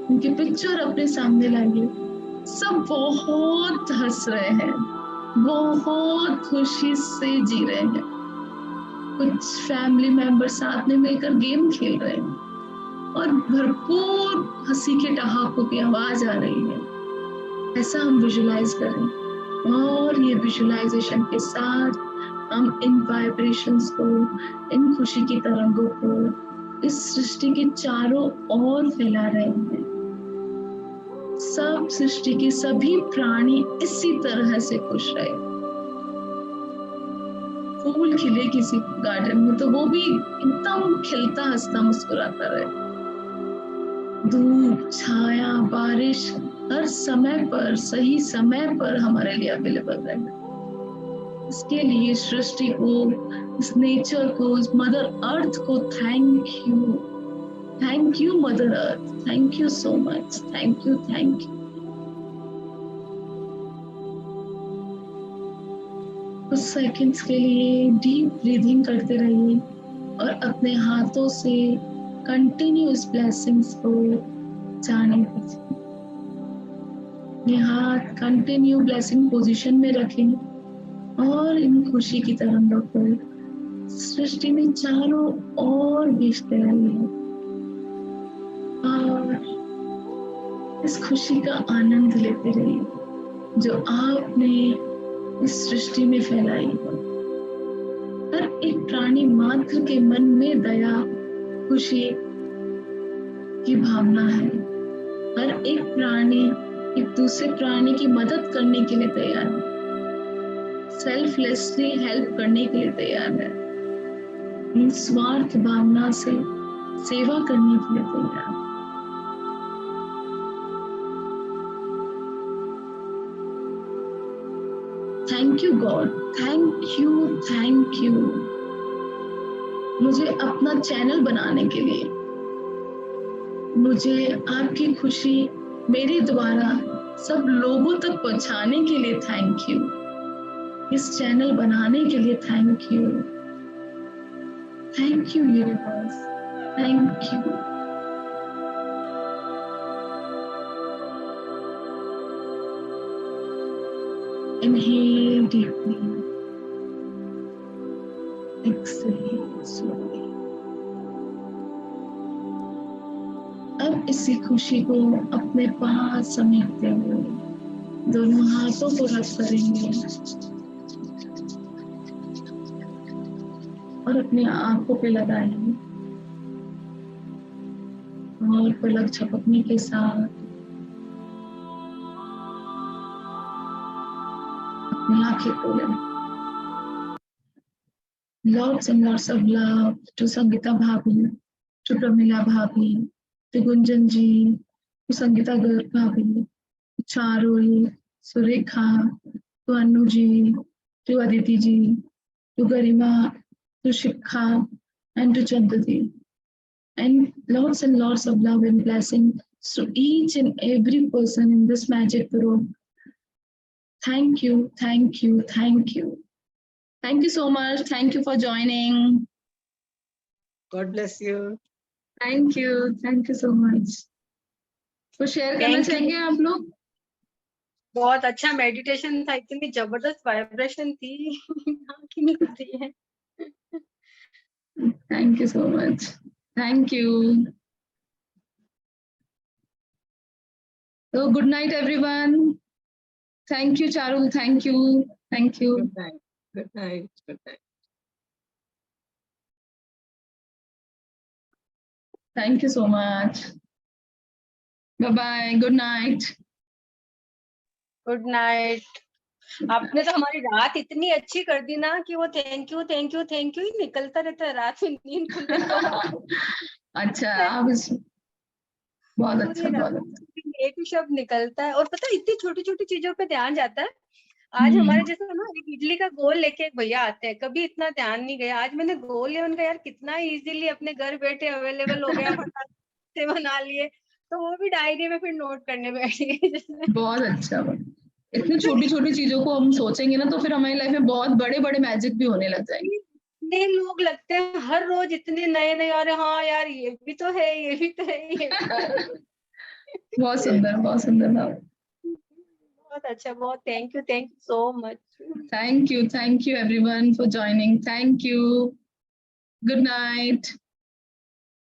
उनकी पिक्चर अपने सामने लाइए, सब बहुत हंस रहे हैं, बहुत खुशी से जी रहे हैं। कुछ फैमिली मेंबर साथ में मिलकर गेम खेल रहे हैं और भरपूर हंसी के ठहाकों की आवाज आ रही है। ऐसा हम विजुलाइज करें और ये विजुलाइजेशन के साथ हम इन वाइब्रेशंस को, इन खुशी की तरंगों को इस सृष्टि के चारों ओर फैला रहे हैं। सब सृष्टि के सभी प्राणी इसी तरह से खुश रहे। फूल खिले किसी गार्डन में तो वो भी एकदम खिलता हंसता मुस्कुराता रहे। धूप, छाया, बारिश हर समय पर, सही समय पर हमारे लिए अवेलेबल रहे। इसके लिए सृष्टि को, इस नेचर को, इस मदर अर्थ को thank you mother earth, thank you so much, thank you. कुछ सेकंड्स के लिए डीप ब्रीदिंग करते रहिए और अपने हाथों से कंटिन्यूअस ब्लेसिंग्स को जाने दीजिए। ये हाथ कंटिन्यू ब्लेसिंग पोजीशन में रखें और इन खुशी की तरंगों को सृष्टि में चारों ओर भेजते रहिए और इस खुशी का आनंद लेते रहिए जो आपने इस सृष्टि में फैलाई है। हर एक प्राणी मात्र के मन में दया, खुशी की भावना है। हर एक प्राणी एक दूसरे प्राणी की मदद करने के लिए तैयार है, सेल्फलेसली हेल्प करने के लिए तैयार है, निस्वार्थ भावना से सेवा करने के लिए तैयार है। Thank you God, thank you मुझे अपना चैनल बनाने के लिए, मुझे आपकी खुशी मेरे द्वारा सब लोगों तक पहुंचाने के लिए थैंक यू। इस चैनल बनाने के लिए thank you universe, thank you. Inhale deeply, exhale slowly. अब इसी खुशी को अपने पास समेटते हुए दोनों हाथों को रब करेंगे और अपनी आंखों पे लगाएंगे और पलक झपकने के साथ आंखें खोलें। Lots and lots of love to Sangeeta Bhabhi, to Pramila Bhabhi, to Gunjan ji, to Sangeeta Garg Bhabhi, to Charul, Surekha, to Anu ji, to Aditi ji, to Garima, to Shikha, and to Chandu ji. And lots of love and blessings to each and every person in this magic room. Thank you. Thank you so much. Thank you for joining. God bless you. Thank you so much. तो शेयर करना चाहेंगे आप लोग? बहुत अच्छा मेडिटेशन था, इतनी जबरदस्त वाइब्रेशन थी कि नहीं कर रही है। Thank you so much. Thank you. So good night everyone. Thank you Charul. Thank you. Good night. Good night. Good night. Thank you so much. Bye bye. Good night. Good night. आपने तो हमारी रात इतनी अच्छी कर दी ना कि वो थैंक यू ही निकलता रहता है रात में नींद खुले तो। अच्छा, आप बहुत अच्छा एक ही शब्द निकलता है और पता है इतनी छोटी छोटी चीजों पे ध्यान जाता है। आज हमारे जैसे ना एक इडली का गोल लेके एक भैया आते हैं, कभी इतना ध्यान नहीं गया। आज मैंने गोल लिया, उनका यार कितना इजीली अपने घर बैठे अवेलेबल हो गया, फटाक से बना लिए। तो वो भी डायरी में फिर नोट करने बैठ गई जिसमें बहुत अच्छा। इतनी छोटी छोटी चीजों को हम सोचेंगे ना तो फिर हमारी लाइफ में बहुत बड़े बड़े मैजिक भी होने लग जाएंगे। इतने लोग लगते हैं हर रोज, इतने नए नए, अरे हाँ यार ये भी तो है, ये भी तो है, ये भी तो है। बहुत सुंदर था। बहुत अच्छा, बहुत thank you so much. Thank you everyone for joining. Thank you. Good night.